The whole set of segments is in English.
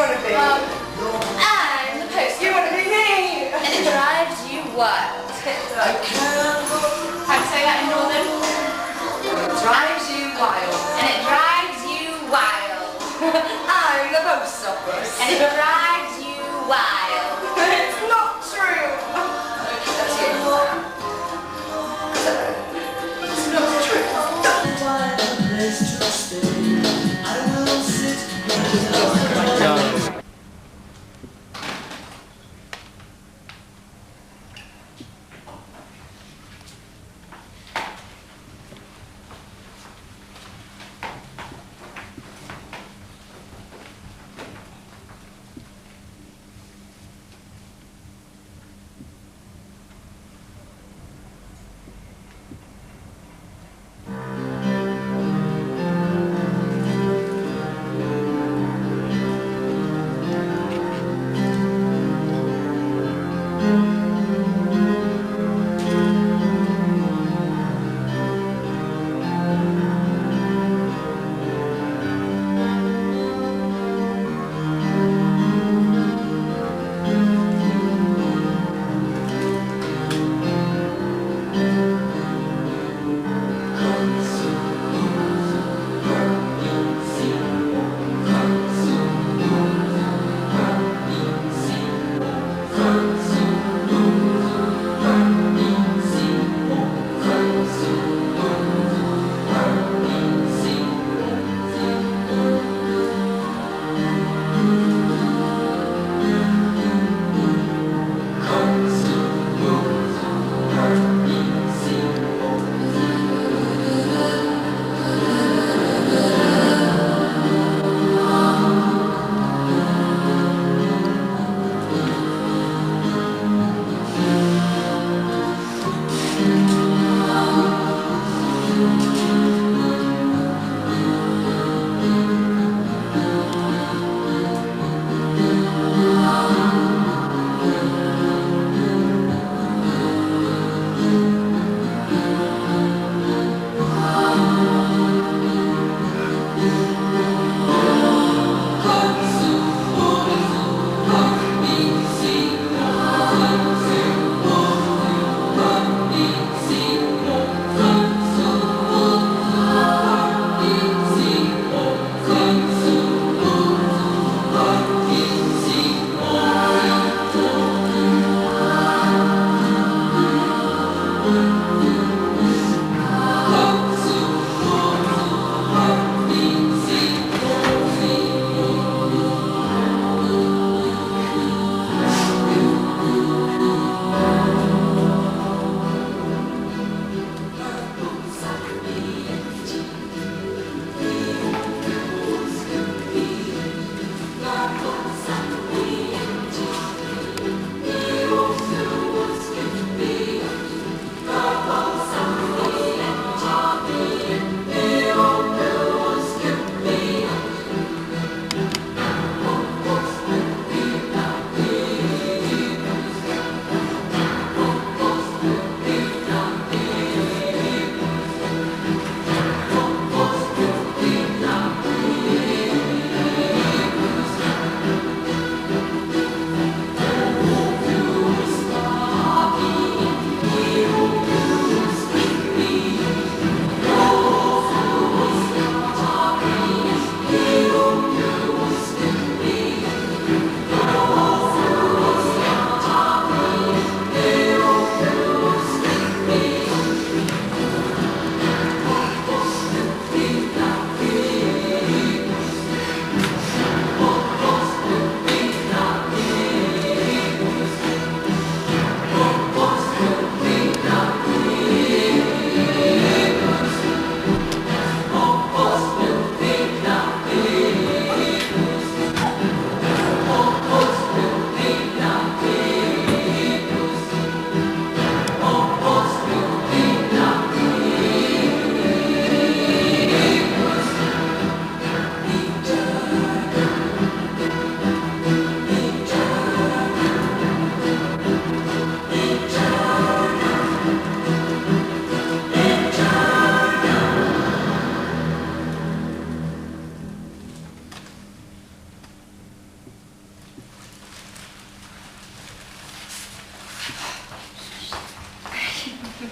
want to be? I'm the post. You want to be me? And it drives you wild. I can't go. How to say that in Northern? It drives you wild. And it drives you wild. I'm the post office. And it drives you wild. It's not true. That's it. It's not true.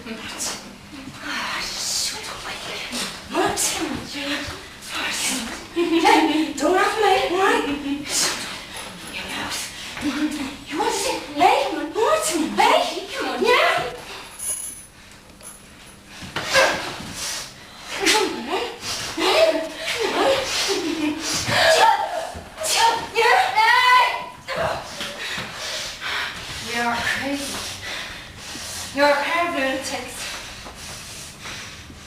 Shut up, mate. What? Hey, don't laugh at me, all right? Shut up. Your mouth. You want to say, hey? What? Hey? Come on, yeah? You're crazy. You're a pair of lunatics.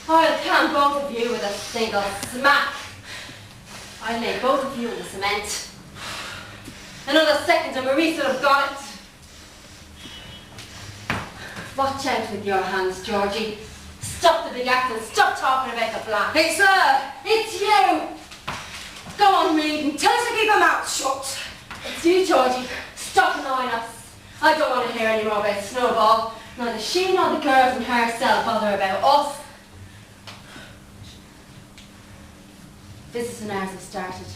I'll can both of you with a single smack. I'll lay both of you in the cement. Another second and Maurice would have got it. Watch out with your hands, Georgie. Stop the big act and stop talking about the black. It's her. It's you. Go on, Reed, and tell us to keep her mouth shut. It's you, Georgie. Stop annoying us. I don't want to hear any more about Snowball. Neither she nor the girls in her cell bother about us. Visiting hours have started.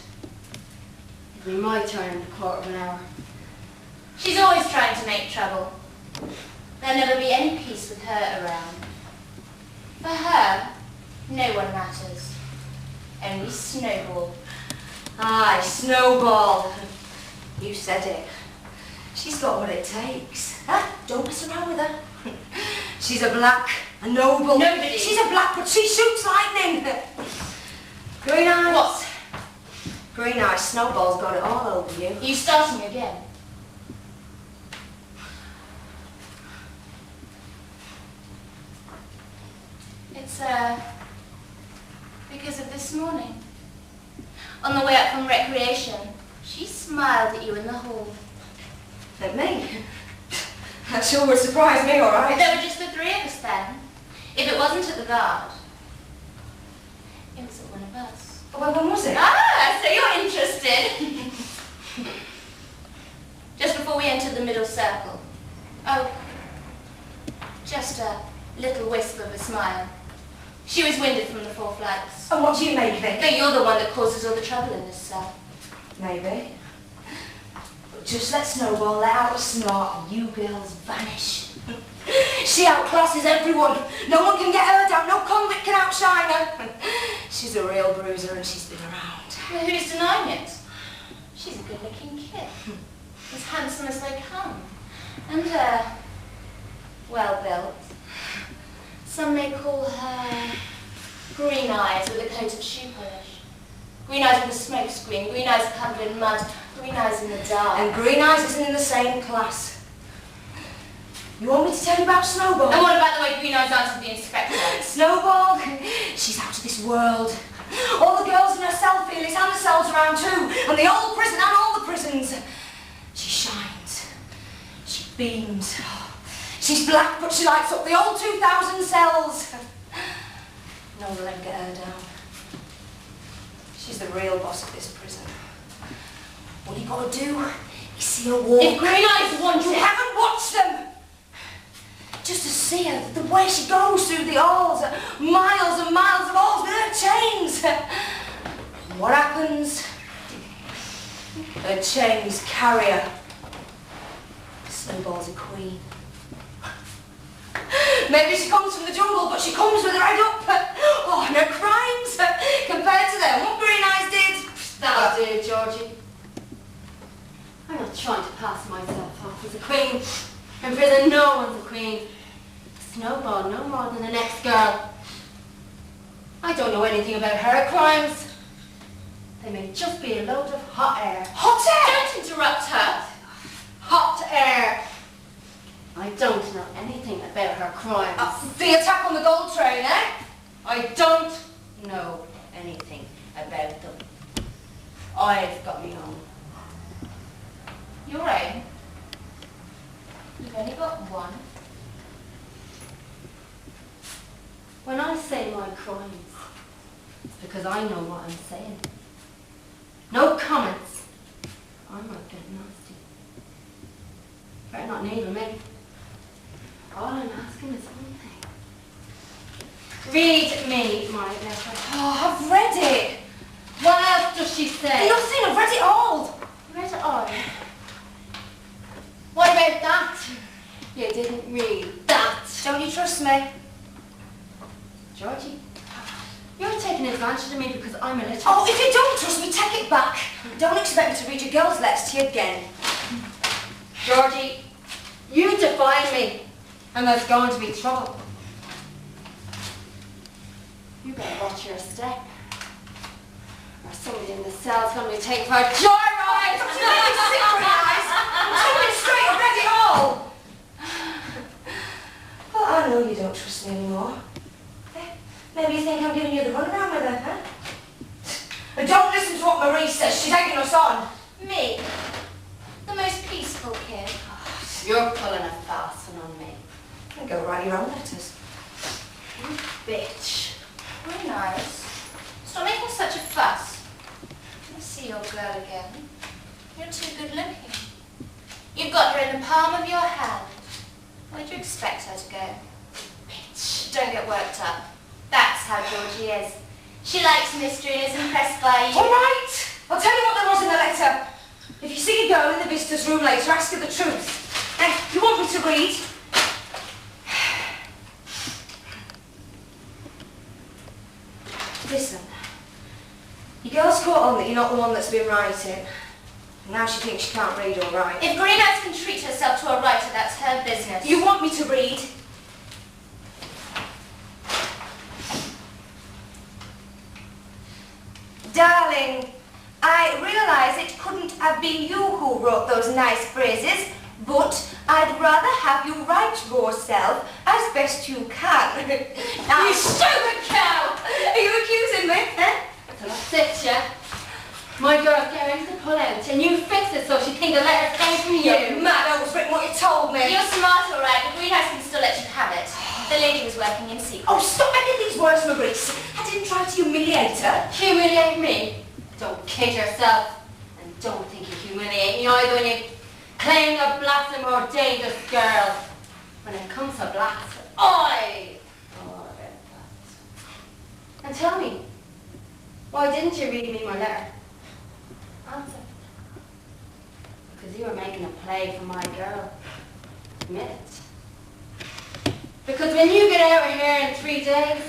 It'll be my turn in a quarter of an hour. She's always trying to make trouble. There'll never be any peace with her around. For her, no one matters. Only Snowball. Aye, Snowball. You said it. She's got what it takes. Huh? Don't mess around with her. She's a black, a noble. Nobody. She's a black, but she shoots lightning. Green eyes. What? Green eyes. Snowball's got it all over you. Are you starting again? It's, because of this morning. On the way up from recreation, she smiled at you in the hall. At me? That sure would surprise me, all right. There were just the three of us then. If it wasn't at the guard, it was at one of us. Well, when was it? Ah, so you're interested. Just before we entered the middle circle. Oh, just a little wisp of a smile. She was winded from the 4 flights. And what do you make of it? But you're the one that causes all the trouble in this cell. Maybe. But just let Snowball let out a snort and you girls vanish. She outclasses everyone. No one can get her down. No convict can outshine her. She's a real bruiser and she's been around. Well, who's denying it? She's a good-looking kid. As handsome as they come. And, well-built. Some may call her green eyes with a coat of shoe polish. Green eyes with a smoke screen. Green eyes covered in mud. Green eyes in the dark. And Green Eyes isn't in the same class. You want me to tell you about Snowball? And what about the way green eyes answered the inspector? Snowball? She's out of this world. All the girls in her cell feel it and the cells around too. And the old prison and all the prisons. She shines. She beams. She's black, but she lights up the old 2,000 cells. No one will ever get her down. She's the real boss of this prison. All you gotta do is see her walk. If green eyes want You it... haven't watched them! Just to see her, the way she goes through the halls, miles and miles of halls with her chains. And what happens? Her chains carry her. Snowball's a queen. Maybe she comes from the jungle, but she comes with her head up. Oh, and her crimes, compared to them, what Green Eyes did. That'll do, Georgie. I'm not trying to pass myself off as a queen. In prison, no one's a queen. Snowball, no more than the next girl. I don't know anything about her crimes. They may just be a load of hot air. Hot air! Don't interrupt her. Hot air! I don't know anything about her crimes. The attack on the gold train, eh? I don't know anything about them. I've got me own. Your own? You've only got one. When I say my crimes, it's because I know what I'm saying. No comments. I might get nasty. Better not needle me. All I'm asking is one thing. Read me my letter. Oh, I've read it. What else does she say? Nothing, I've read it all. You read it all. What about that? You didn't read that. Don't you trust me? Georgie, you're taking advantage of me because I'm a little... Oh, if you don't trust me, take it back. Don't expect me to read your girl's letters to you again. Georgie, you defy me, and there's going to be trouble. You better watch your step, or somebody in the cell's going to be taken for a joyride! Don't you make me sick, Grainne! I'm telling you straight, I've read it all! But I know you don't trust me anymore. Maybe you think I'm giving you the runaround with her, huh? And don't listen to what Marie says, she's egging us on. Me? The most peaceful kid. You're pulling a fast one on me. You go write your own letters. You bitch. Very nice. Stop making such a fuss. Let's see your girl again. You're too good looking. You've got her in the palm of your hand. Where'd you expect her to go? Bitch, don't get worked up. That's how Georgie is. She likes mystery and is impressed by you. All right, I'll tell you what there was in the letter. If you see a girl in the visitor's room later, ask her the truth. You want me to read? Listen, your girl's caught on that you're not the one that's been writing. Now she thinks she can't read or write. If Grainne can treat herself to a writer, that's her business. You want me to read? Darling, I realise it couldn't have been you who wrote those nice phrases, but I'd rather have you write yourself as best you can. You stupid cow! Are you accusing me? So that's it, yeah? My girl's getting ready to pull out, and you fix it so she thinks the letter came from You're you. mad, I was written what you told me. You're smart, all right, but Greenhouse can still let you have it. The lady was working in secret. Oh, stop making these words, Maurice. I didn't try to humiliate her. Humiliate me? Don't kid yourself. And don't think you humiliate me either when you claim to blast a more dangerous girl. When it comes to blast, I thought about that. And tell me, why didn't you read me my letter? Answer. Because you were making a play for my girl. Admit it. Because when you get out of here in 3 days,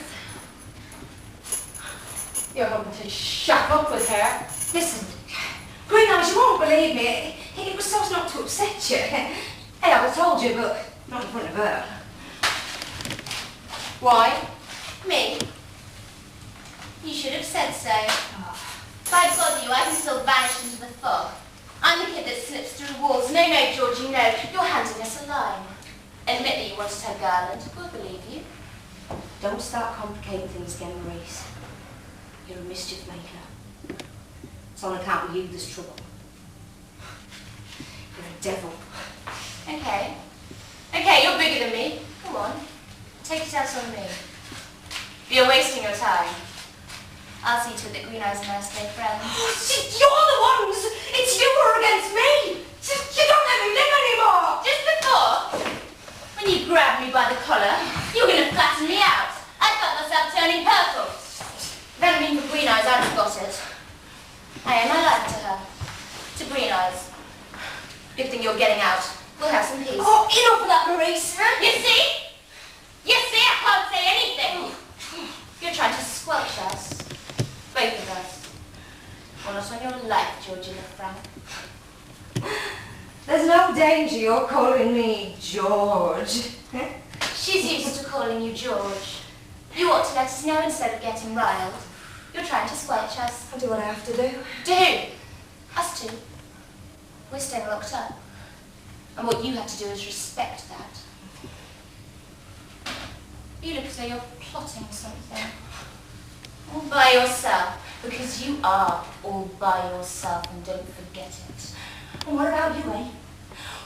you're hoping to shack up with her. Listen, Grainne, you won't believe me. It was so as not to upset you. Hey, I would have told you, but not in front of her. Why? Me? You should have said so. If I bother you, I can still vanish into the fog. I'm the kid that slips through walls. No, no, Georgie, no. You're handing us a line. Admit that you wanted her garland. We'll believe you. Don't start complicating things again, Maurice. You're a mischief maker. It's on account of you there's trouble. You're a devil. Okay. Okay, you're bigger than me. Come on. Take it out on me. You're wasting your time. I'll see to it that Green Eyes and I stay friends. Oh, you're the ones! It's you who are against me! You don't let me live anymore! Just before, when you grabbed me by the collar, you were going to flatten me out. I felt myself turning purple. If it hadn't been for Green Eyes, I'd have got it. I owe my life to her. To Green Eyes. Good thing you're getting out. We'll have some peace. Oh, enough of that, Maurice! Huh? You see? You see, I can't say anything. You're trying to squelch us. Both of us. Well, not on your life, Georgina Frank. There's no danger you're calling me George. She's used to calling you George. You ought to let us know instead of getting riled. You're trying to squelch us. I'll do what I have to do. To who? Us two. We're staying locked up. And what you have to do is respect that. You look as though you're plotting something. All by yourself. Because you are all by yourself, and don't forget it. And what about you, eh?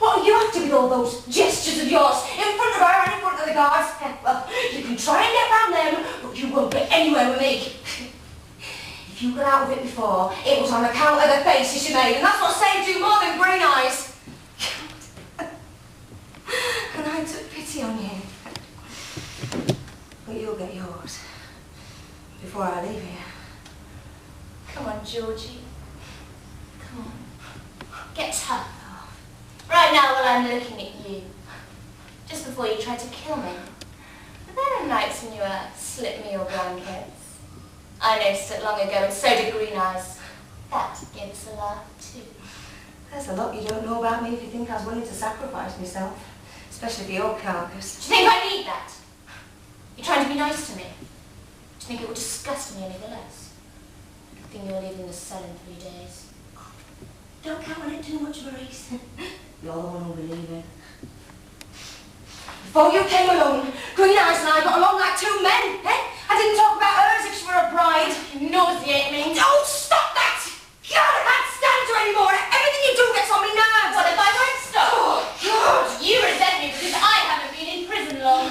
What are you after with all those gestures of yours in front of her and in front of the guards? Well, you can try and get round them, but you won't get anywhere with me. If you got out of it before, it was on account of the faces you made, and that's what saved you more than Green Eyes. And I took pity on you. But you'll get yours before I leave here. Come on, Georgie. Come on. Get tough. Right now while I'm looking at you. Just before you tried to kill me. But there are nights when you slip me your blankets. I noticed it long ago, and so did Green Eyes. That gave us a laugh, too. There's a lot you don't know about me if you think I was willing to sacrifice myself, especially for your carcass. Do you think I need that? You're trying to be nice to me. Do you think it would disgust me any the less? Good thing you're leaving the cell in 3 days. Don't count on it too much, Maurice. You're the one who'll believe it. Before you came along, Green Eyes and I got along like two men, eh? I didn't talk about her as if she were a bride. You nauseate me. Don't stop that! God, I can't stand you anymore. Everything you do gets on me nerves. What if I won't stop? Oh, God. You resent me because I haven't been in prison long.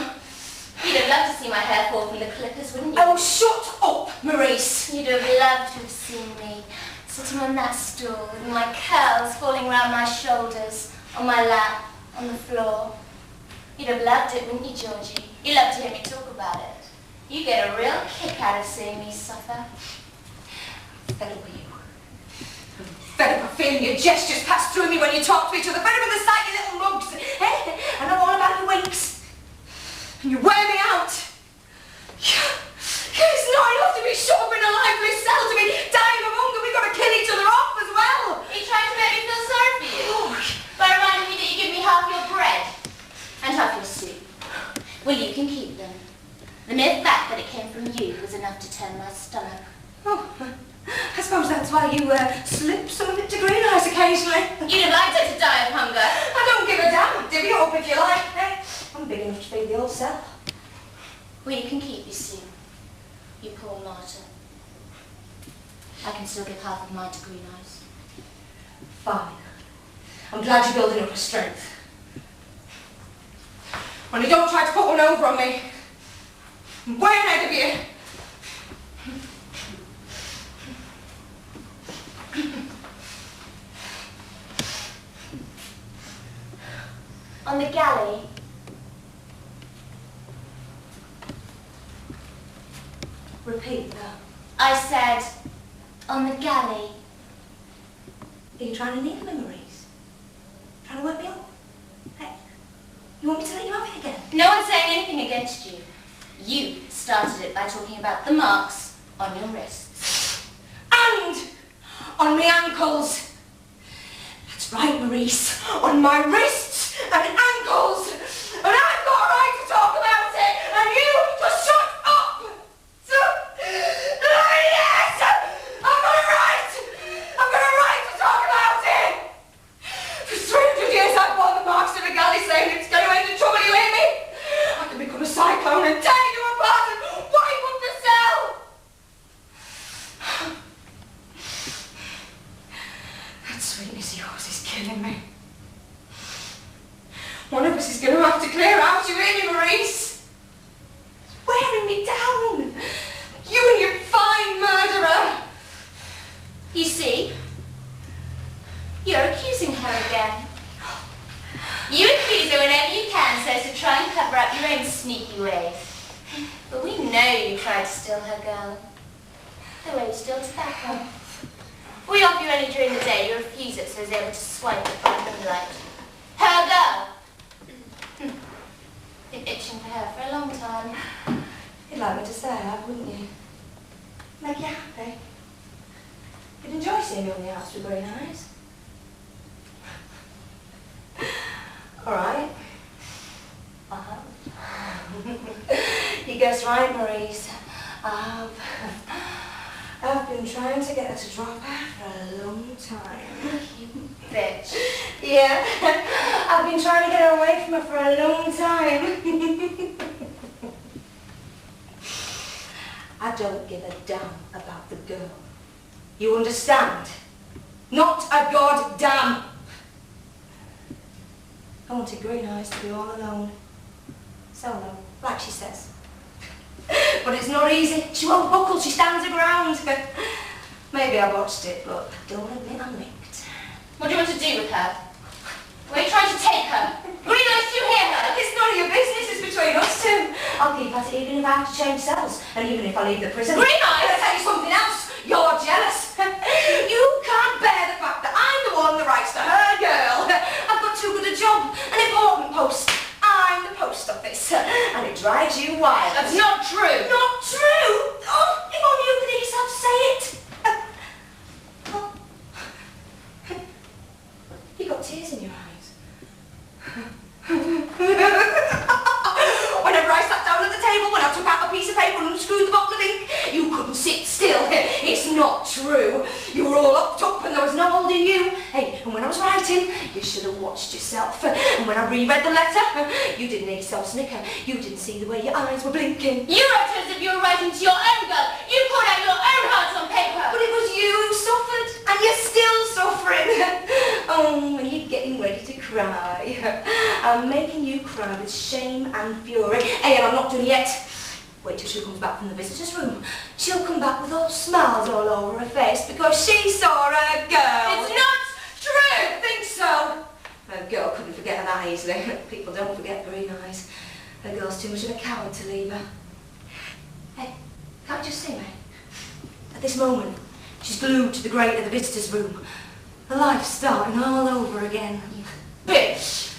You'd have loved to see my hair fall from the clippers, wouldn't you? Oh, shut up, Maurice. You'd have loved to have seen me sitting on that stool with my curls falling round my shoulders, on my lap, on the floor. You'd have loved it, wouldn't you, Georgie? You'd love to hear me talk about it. You get a real kick out of seeing me suffer. I'm fed up with you. I'm fed up of feeling your gestures pass through me when you talk to each other. Fed up with the sight of your little mugs. Eh? I know all about your winks. And you wear me out. It's not enough to be shut up in a lively cell, to be dying of hunger. We've got to kill each other off as well. Are you trying to make me feel sorry for you? By reminding me that you give me half your bread and half your soup. Well, you can keep them. The mere fact that it came from you was enough to turn my stomach. Oh, I suppose that's why you slip some of it to Green Eyes occasionally. You'd have liked her to die of hunger. I don't give a damn. Divvy it up if you like. Eh? I'm big enough to feed the old cell. Well, you can keep your soup. You poor martyr. I can still give half of mine to Green Eyes. Fine. I'm glad you're building up a strength. Only don't try to put one over on me. I'm way ahead of you. On the galley. Repeat that. I said, on the galley. Are you trying to needle me, Maurice? Trying to work me up? Hey, you want me to let you have it again? No one's saying anything against you. You started it by talking about the marks on your wrists. And on my ankles. That's right, Maurice. On my wrists and ankles. And I've got a right to talk about it. And you just shut up. So, yes! I've got a right. I've got a right to talk about it. For 300 years I've borne the marks of a galley saying it's going to end in trouble, you hear me? I can become a cyclone and tear you apart and wipe up the cell. That sweetness of yours is killing me. One of us is going to have to clear out, you hear me, Maurice? It's wearing me down. You and your fine murderer. You see? You're accusing her again. You accuse her whenever you can so as to try and cover up your own sneaky ways. But we know you tried to steal her girl. The way you steal tobacco. We offer you only during the day, you refuse it so as able to swipe it by moonlight. Her girl! Been itching for her for a long time. You'd like me to stay out, wouldn't you? Make you happy. You'd enjoy seeing me on the outs with Green Eyes. All right. You guessed right, Maurice. I've been trying to get her to drop out for a long time. You bitch. Yeah, I've been trying to get her away from her for a long time. I don't give a damn about the girl. You understand? Not a goddamn. I wanted Green Eyes to be all alone. Solo, like she says. But it's not easy. She won't buckle, she stands her ground. Maybe I botched it, but I don't admit I licked. What do you want to do with her? Where are you trying to take her? Green Eyes, do you hear her? It's none of your business, it's between us two. I'll keep at it even if I have to change cells. And even if I leave the prison. Green Eyes! I'll tell you something else. You're jealous. You can't bear the fact that I'm the one that writes to her girl. I've got too good a job. An important post. I'm the post office. and it drives you wild. That's not true. Not true? Oh, if only you could hear yourself say it. You got tears in your eyes. Whenever I sat down at the table, when I took out a piece of paper and unscrewed the bottle of ink, you couldn't sit still. It's not true. You were all upped up and there was no holding you. Hey, and when I was writing, you should have watched yourself. And when I reread the letter, you didn't hear yourself snicker. You didn't see the way your eyes were blinking. You wrote as if you were writing to your own girl. You poured out your own hearts on paper. But it was you who suffered, and you're still suffering. Oh, and you're getting ready to cry. I'm making you cry with shame and fury. Hey, and I'm not done yet. Wait till she comes back from the visitors' room. She'll come back with all smiles all over her face because she saw a girl. It's not true. I think so. A girl couldn't forget her that easily. People don't forget green eyes. A girl's too much of a coward to leave her. Hey, can't you see me? At this moment, she's glued to the grate of the visitors' room. Her life's starting all over again. Bitch!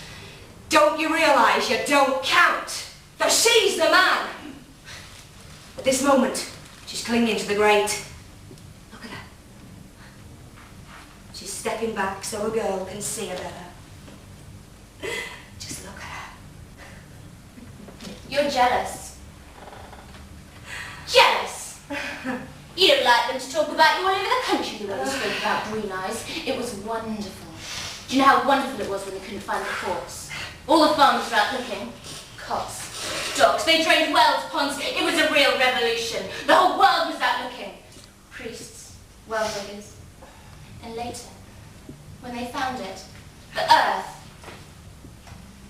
Don't you realise you don't count? That she's the man! At this moment, she's clinging to the grate. Look at her. She's stepping back so a girl can see her better. Just look at her. You're jealous. Jealous. You don't like them to talk about you all over the country the way you spoke about green eyes. It was wonderful. Do you know how wonderful it was when they couldn't find the corpse? All the farmers were out looking. Cots, dogs, they drained wells, ponds. It was a real revolution. The whole world was out looking. Priests, well diggers. And later, when they found it, the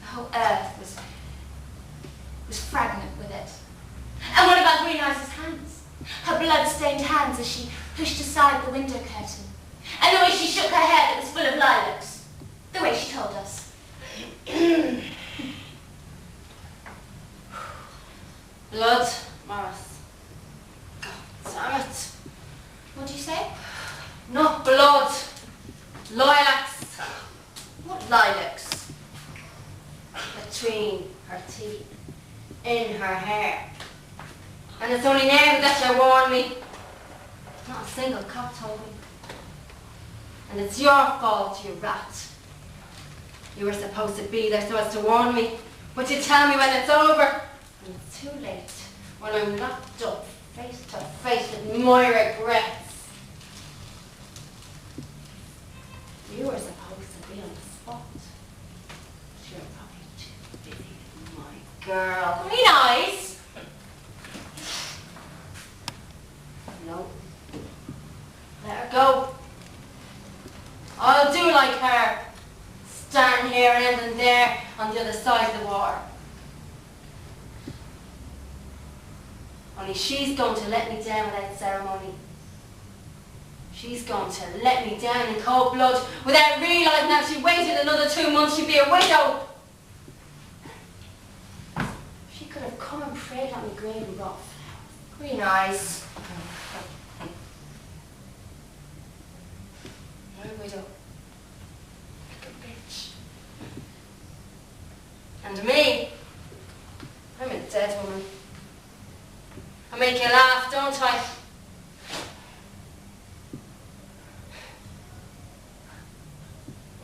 whole earth was fragrant with it. And what about Green Eyes' hands? Her blood-stained hands as she pushed aside the window curtain. And the way she shook her hair that was full of lilacs. The way she told us. Blood, Morris. God damn it. What do you say? Not blood. Lilacs. What lilacs? Between her teeth. In her hair. And it's only now that you warned me. Not a single cop told me. And it's your fault, you rat. You were supposed to be there so as to warn me. But you tell me when it's over. And it's too late. When I'm locked up face to face with my regrets. You were supposed to be on the spot. But you're probably too busy with my girl. Green Eyes? No. Let her go. I'll do like her. Stand here and ending there on the other side of the water. Only she's going to let me down without ceremony. She's going to let me down in cold blood without realising that if she waited another 2 months she'd be a widow. She could have come and prayed on my grave and brought flowers. Green Eyes. You're a widow. Like a bitch. And me, I'm a dead woman. I make you laugh, don't I?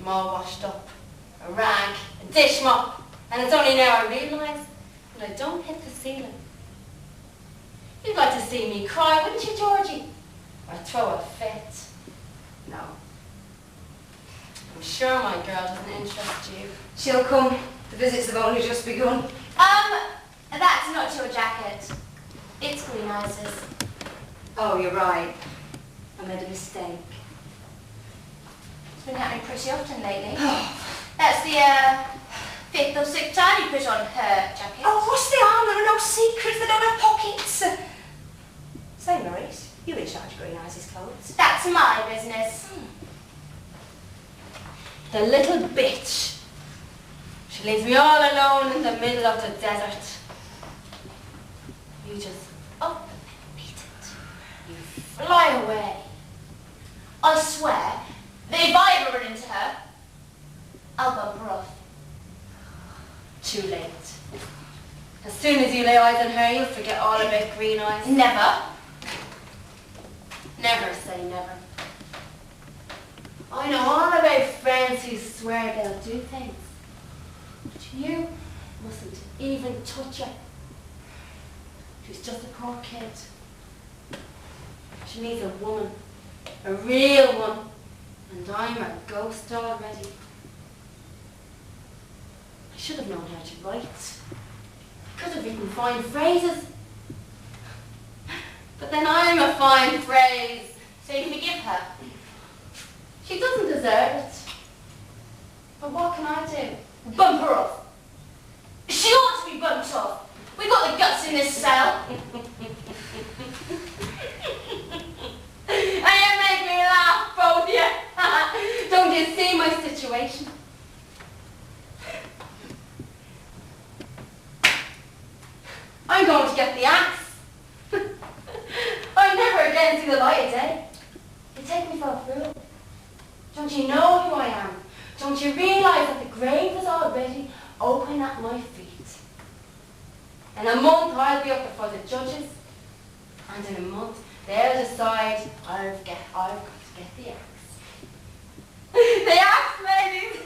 I'm all washed up. A rag, a dish mop. And it's only now I realise that I don't hit the ceiling. You'd like to see me cry, wouldn't you, Georgie? Or throw a fit. No. I'm sure my girl doesn't interest you. She'll come. The visits have only just begun. That's not your jacket. It's Green Eyes'. Oh, you're right. I made a mistake. It's been happening pretty often lately. That's the 5th or 6th time you put on her jacket. Oh, what's the harm? There are no secrets. They don't have pockets. Say, Maurice, you're in charge of Green Eyes' clothes. That's my business. The little bitch. She leaves me all alone in the middle of the desert. You just up and beat it. You fly away. I swear that if I ever run into her, I'll bump her off. Too late. As soon as you lay eyes on her, you'll forget all about green eyes. Never. Never say never. I know all about friends who swear they'll do things. But you mustn't even touch her. She's just a poor kid. She needs a woman. A real one. And I'm a ghost already. I should have known how to write. I could have written fine phrases. But then I'm a fine phrase. So you forgive her. She doesn't deserve it. But what can I do? Bump her off. She ought to be bumped off. We've got the guts in this cell. And you make me laugh, both of you. Don't you see my situation? I'm going to get the axe. I never again see the light of day. You take me for a fool. Don't you know who I am? Don't you realise that the grave is already open at my feet? In a month I'll be up before the judges, and in a month they'll decide I've got to get the axe. The axe, ladies!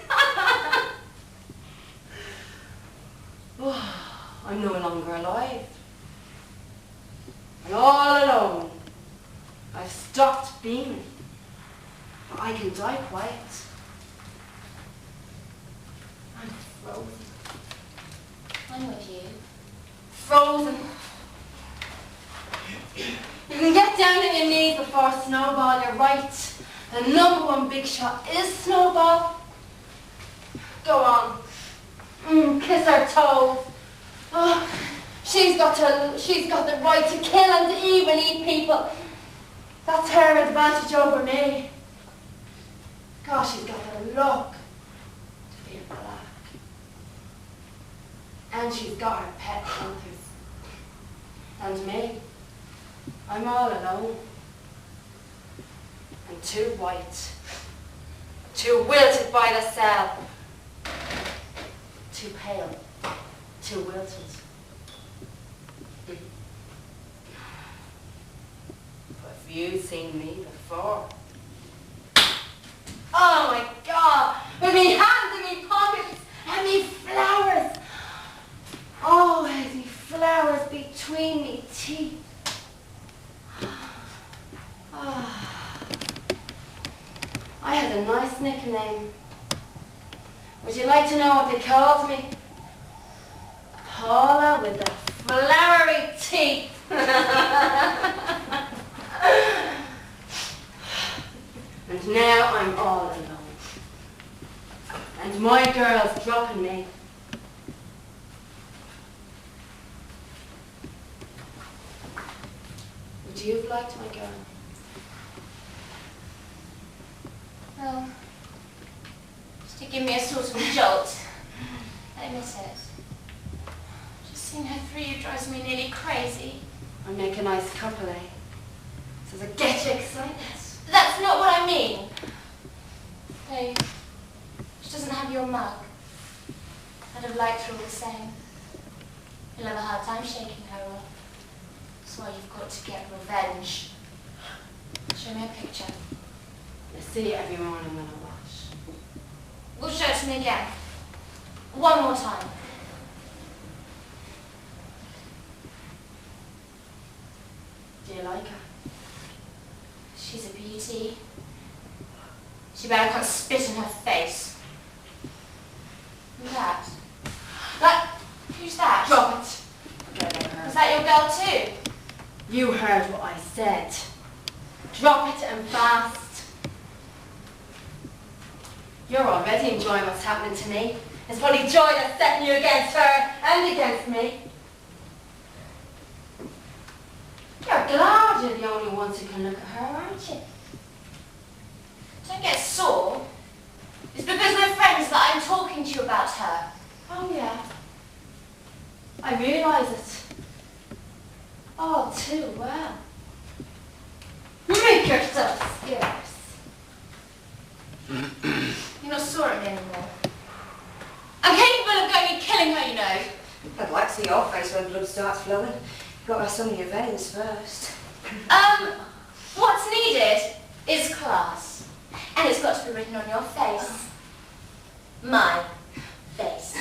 Oh, I'm no longer alive. I'm all alone. I've stopped being. But I can die quiet. I'm frozen. I'm with you. Frozen. You can get down on your knees before Snowball, you're right. The number one big shot is Snowball. Go on. Kiss her toes. Oh, she's got the right to kill and to even eat people. That's her advantage over me. Gosh, she's got the luck to be black. And she's got her pet panthers. And me. I'm all alone. And too white. Too wilted by the cell. Too pale. Too wilted. But have you seen me before? Oh my God! With me hands in me pockets and me flowers! Always me flowers between me teeth. I had a nice nickname. Would you like to know what they called me? Paula with the flowery teeth. And now I'm all alone. And my girl's dropping me. Would you have liked my girl? Well, just to give me a sort of jolt. I miss it. Just seeing her through you drives me nearly crazy. I make a nice couple, eh? So to get you excited. That's not what I mean. Though, she doesn't have your mug. I'd have liked her all the same. You'll have a hard time shaking her off. That's why you've got to get revenge. Show me a picture. I see it every morning when I wash. Will show it to me again. One more time. Do you like her? She's a beauty. She better can't spit in her face. Who's that? Who's that? Drop it. Forget about her. Is that your girl too? You heard what I said. Drop it and fast. You're already enjoying what's happening to me. It's probably joy that's setting you against her and against me. You're glad you're the only ones who can look at her, aren't you? Don't get sore. It's because we're friends that I'm talking to you about her. Oh yeah. I realise it. Oh, too well. Make yourself scarce. You're not sore at me anymore. I'm capable of going and killing her, you know. I'd like to see your face when blood starts flowing. You've got to have some in your veins first. What's needed is class. And it's got to be written on your face. My face.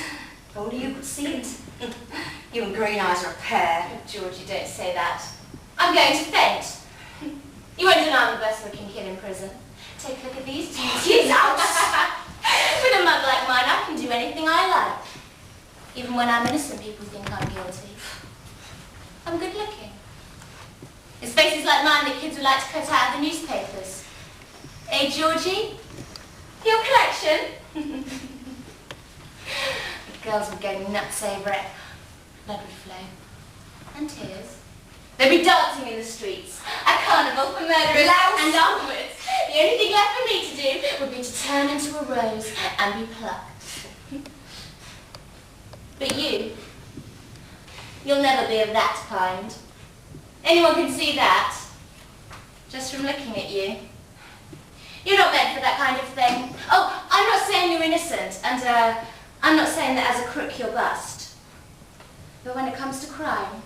If only you could see it. You and Green Eyes are a pair. Oh, Georgie, don't say that. I'm going to faint. You won't deny I'm the best looking kid in prison. Take a look at these two. Get out! With a mug like mine, I can do anything I like. Even when I'm innocent, people think I'm guilty. I'm good looking. It's faces like mine that kids would like to cut out of the newspapers. Eh, Georgie? Your collection? The girls would go nuts over it. Blood would flow. And tears. They'd be dancing in the streets. A carnival for murderers. And onwards. The only thing left for me to do would be to turn into a rose and be plucked. But you'll never be of that kind. Anyone can see that, just from looking at you. You're not meant for that kind of thing. Oh, I'm not saying you're innocent, and I'm not saying that as a crook you're bust. But when it comes to crime,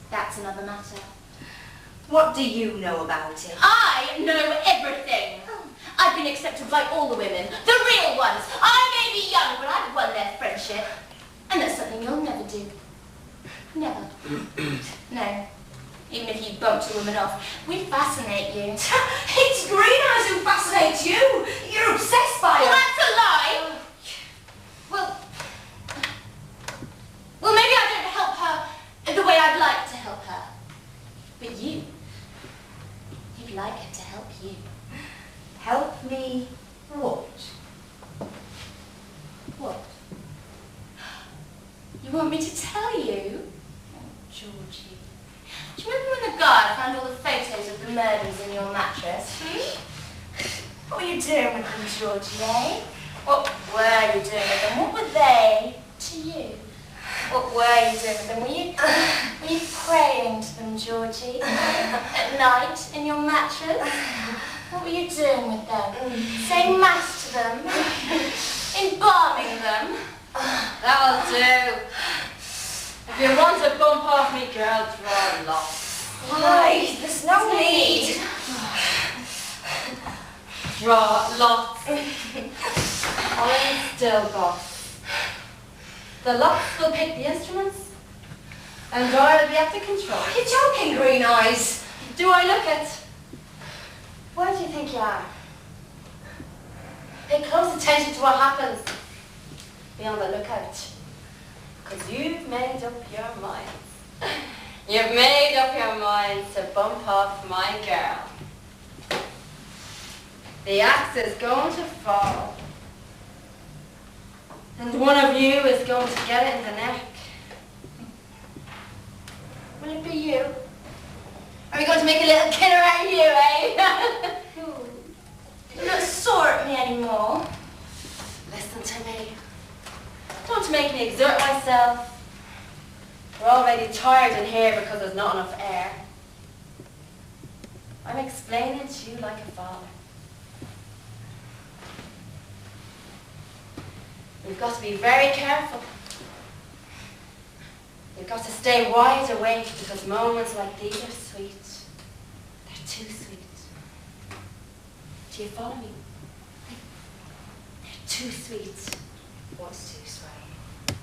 that's another matter. What do you know about it? I know everything. I've been accepted by all the women, the real ones. I may be young, but I've won their friendship. And that's something you'll never do. Never. No. Even if you bumped a woman off, we'd fascinate you. It's Green Eyes who fascinates you. You're obsessed by her. Well, that's a lie. Well, maybe I don't help her the way I'd like to help her. But you'd like her to help you. Help me what? What? You want me to tell you? Oh, Georgie. Do you remember when the guard found all the photos of the murders in your mattress? What were you doing with them, Georgie, eh? What were you doing with them? What were they to you? What were you doing with them? Were you praying to them, Georgie? At night in your mattress? What were you doing with them? Saying mass to them? Embalming them? That'll do. If you want to bump off me, girl, draw lots. Why? There's no need. Draw lots. I'm still boss. The lots will pick the instruments, and I'll be at the control. You're joking, Green Eyes. Do I look it? Where do you think you are? Pay close attention to what happens. Be on the lookout. Because you've made up your minds. You've made up your minds to bump off my girl. The axe is going to fall. And one of you is going to get it in the neck. Will it be you? Are we going to make a little killer out of you, eh? You're not sore at me anymore. Listen to me. Don't make me exert myself. We're already tired in here because there's not enough air. I'm explaining to you like a father. You've got to be very careful. You've got to stay wide awake because moments like these are sweet. They're too sweet. Do you follow me? They're too sweet. What's too sweet?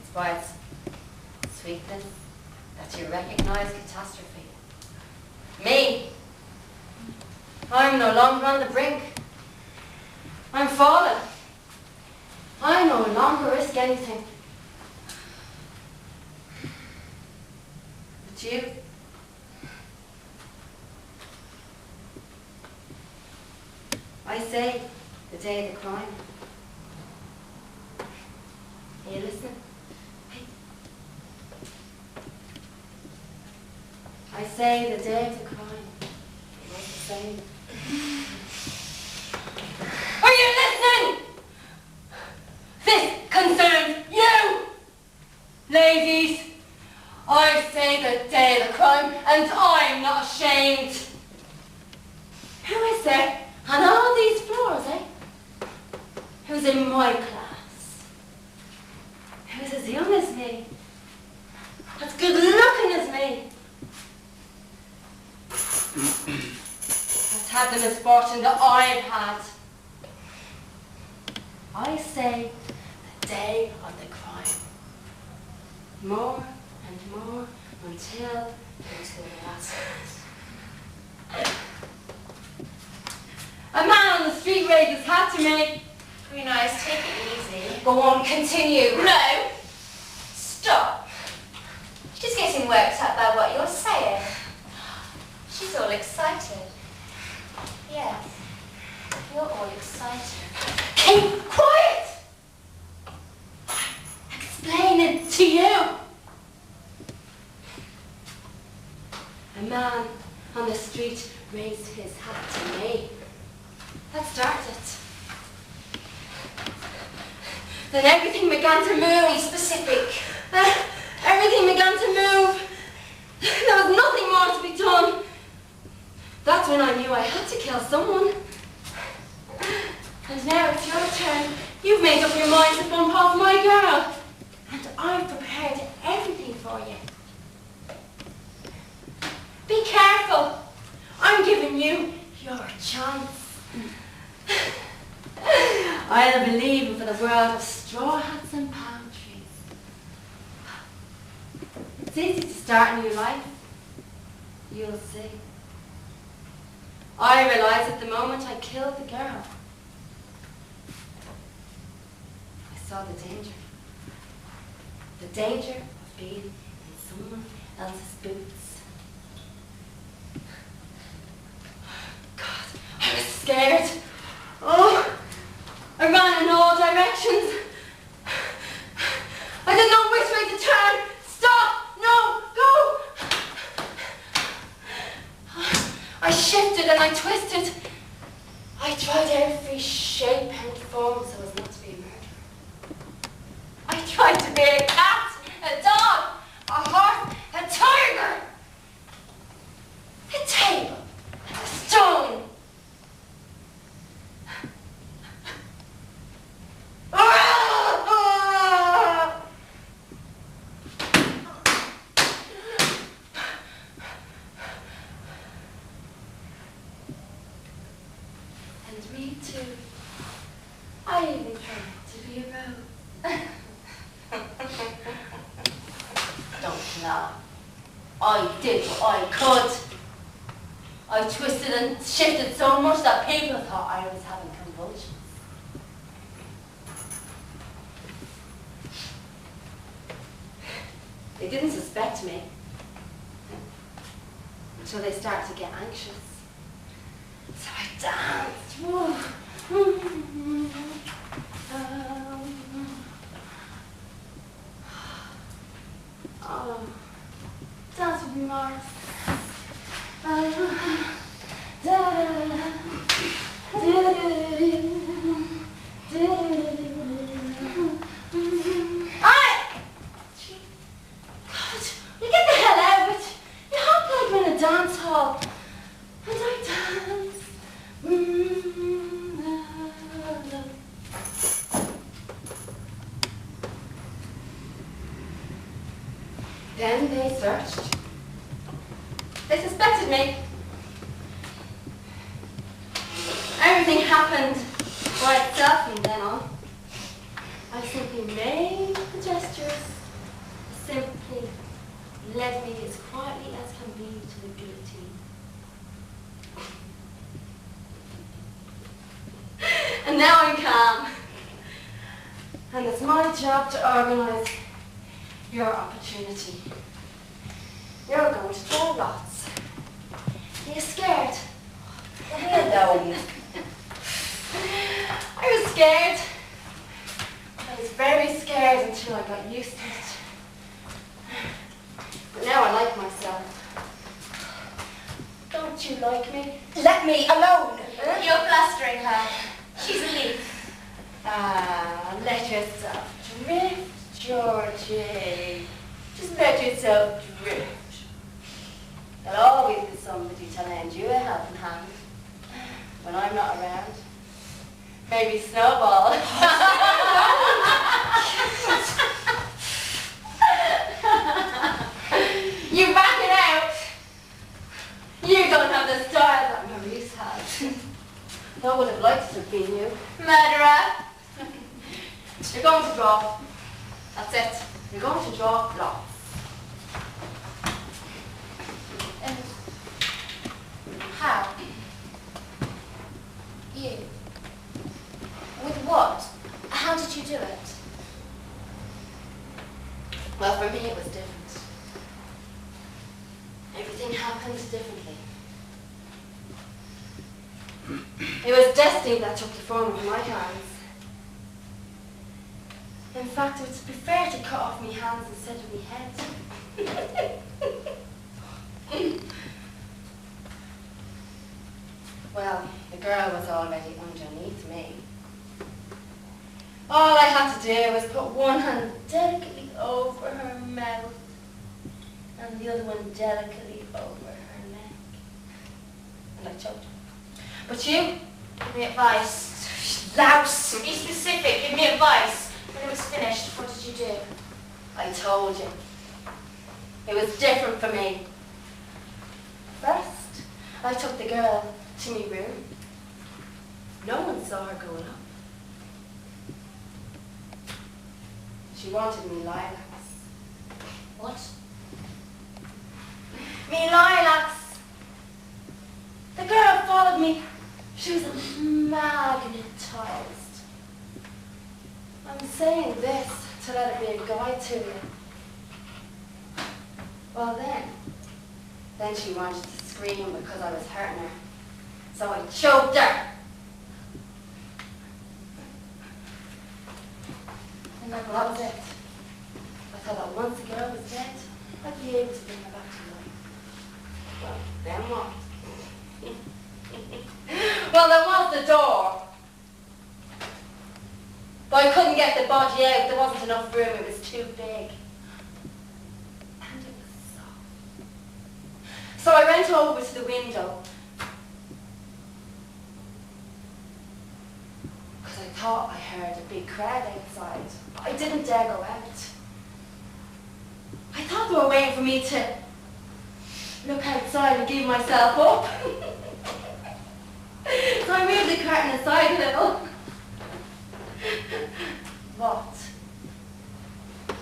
It's by its sweetness that you recognize catastrophe. Me, I'm no longer on the brink. I'm fallen. I no longer risk anything. But you, I say the day of the crime. Are you listening? I say the day of the crime. It was the same. Are you listening? This concerns you! Ladies, I say the day of the crime, and I'm not ashamed. Who is there on all these floors, eh? Who's in my class? who's as young as me, as good looking as me, has had the misfortune that I've had. I say the day of the crime. More and more until the last night. A man on the street raised his hat to me. Very nice, take it easy. Go on, continue. No! Stop. She's getting worked up by what you're saying. She's all excited. Yes, you're all excited. Keep quiet! Explain it to you. A man on the street raised his hat to me. That started it. Then everything began to move. Be specific. Everything began to move. There was nothing more to be done. That's when I knew I had to kill someone. And now it's your turn. You've made up your mind to bump off my girl. And I've prepared everything for you. Be careful. I'm giving you your chance. I'll be leaving for the world of straw hats and palm trees. It's easy to start a new life. You'll see. I realized at the moment I killed the girl. I saw the danger. The danger of being in someone else's boots. God, I was scared. Oh, I ran in all directions. I didn't know which way to turn. Stop! No! Go! I shifted and I twisted. I tried every shape and form so as not to be a murderer. I tried to be a cat, a dog, a horse, a tiger, a table, and a stone. And me too. I even tried to be a rose. Don't laugh. I did what I could. I twisted and shifted so much that people thought I was having convulsions. They didn't suspect me until they started to get anxious. So I danced. Dance with me, Mars. Dance hall, and I dance. Then they searched. They suspected me. Everything happened by itself from then on. I simply made the gestures, simply led me as quietly as can be to the guillotine. And now I'm calm. And it's my job to organize your opportunity. You're going to draw lots. Are you scared? Hello. I was scared. I was very scared until I got used to it. But now I like myself. Don't you like me? Let me alone. You're blustering her. She's a leaf. Ah, let yourself drift, Georgie. Just let yourself drift. There'll always be somebody to lend you a helping hand when I'm not around. Maybe Snowball. I would have liked to have been you. Murderer! You're going to draw. That's it. You're going to draw lots. And how? You? With what? How did you do it? Well, for me it was different. Everything happened differently. It was destiny that took the form of my hands. In fact, it would be fair to cut off me hands instead of me head. Well, the girl was already underneath me. All I had to do was put one hand delicately over her mouth and the other one delicately over her neck. And I choked her. But you? Give me advice. Louse! Be specific. Give me advice. When it was finished, what did you do? I told you. It was different for me. First, I took the girl to my room. No one saw her going up. She wanted me lilacs. What? Me lilacs! The girl followed me. She was magnetized. I'm saying this to let it be a guide to you. Well then she wanted to scream because I was hurting her. So I choked her. And that was it. I thought that once the girl was dead, I'd be able to bring her back to life. Well, then what? Well, there was the door. But I couldn't get the body out. There wasn't enough room. It was too big. And it was soft. So I went over to the window. Because I thought I heard a big crowd outside. But I didn't dare go out. I thought they were waiting for me to look outside and give myself up. So I moved the curtain aside a little. What?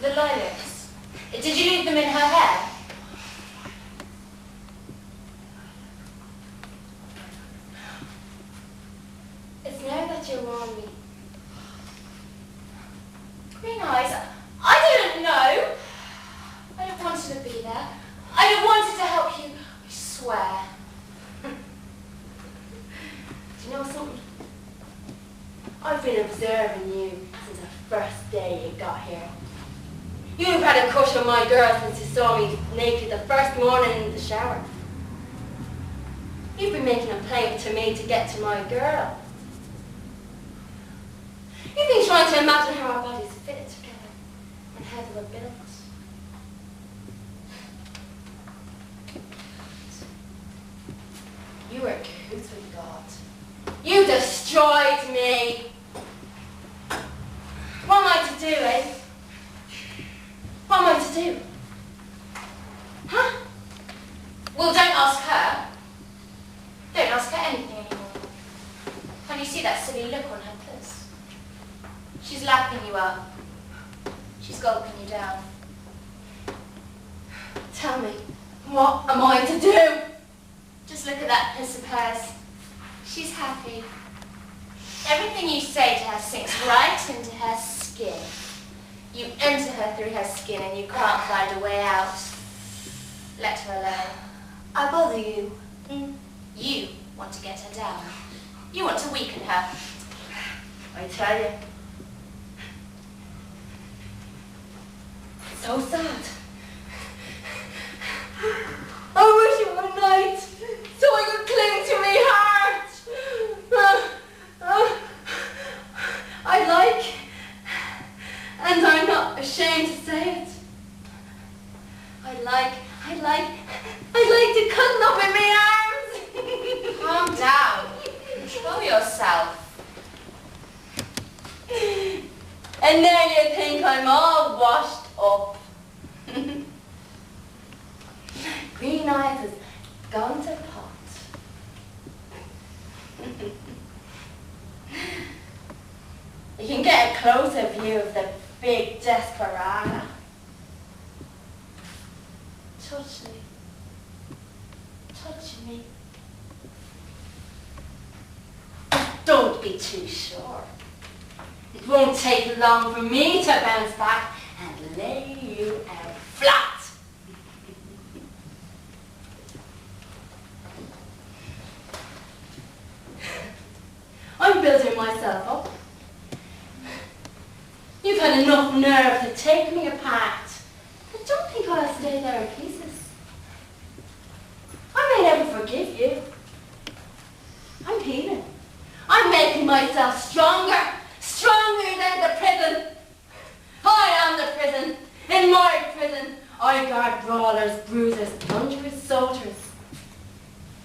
The lilacs. Did you leave them in her hair? It's now that you warn me. Green eyes. I didn't know. I didn't want her to be there. I didn't want her to help you. I swear. Do you know something? I've been observing you since the first day you got here. You've had a crush on my girl since you saw me naked the first morning in the shower. You've been making a play to me to get to my girl. You've been trying to imagine how our bodies fit together and how they were built. You were cahoots with God. You destroyed me. What am I to do, eh? What am I to do? Huh? Well, don't ask her. Don't ask her anything anymore. Can you see that silly look on her face? She's lapping you up. She's gulping you down. Tell me, what am I to do? Just look at that piss of hers. She's happy. Everything you say to her sinks right into her skin. You enter her through her skin and you can't find a way out. Let her alone. I bother you. You want to get her down. You want to weaken her. I tell you. So sad. I wish it were night so I could cling to my heart. I like, and I'm not ashamed to say it. I like to cuddle up in my arms. Calm down. Control yourself. And now you think I'm all washed up. Green Eyes has gone to pot. touch me. Touch me. Don't be too sure. It won't take long for me to bounce back and lay you out flat. I'm building myself up. You've had enough nerve to take me apart. I don't think I'll stay there in pieces. I may never forgive you. I'm healing. I'm making myself stronger. Stronger than the prison. I am the prison. In my prison, I guard brawlers, bruisers, plunderers, soldiers.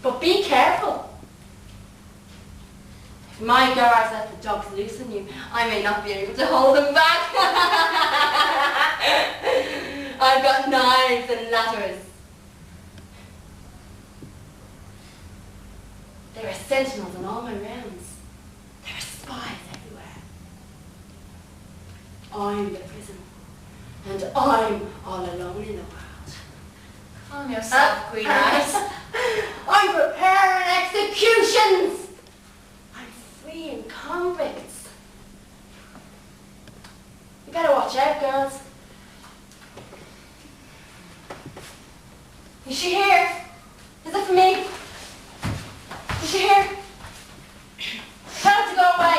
But be careful. If my guards let the dogs loose on you, I may not be able to hold them back. I've got knives and ladders. There are sentinels on all my rounds. There are spies everywhere. I'm the prison, and I'm all alone in the world. Calm yourself, Green Eyes. I'm preparing executions. I'm freeing convicts. You better watch out, girls. Is she here? Is it for me? Is she here? Tell her to go away.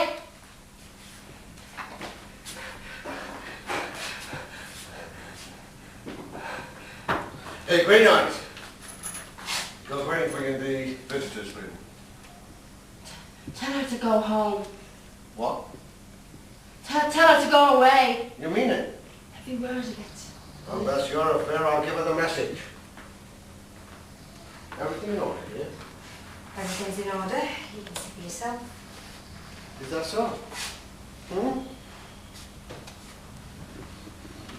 Hey, Green Eyes. I was waiting for you in the visitors' room. Tell her to go home. What? Tell her to go away. You mean it? Every word of it. Well, that's your affair. I'll give her the message. Everything in order, dear? Everything's in order. You can see for yourself. Is that so? Hmm?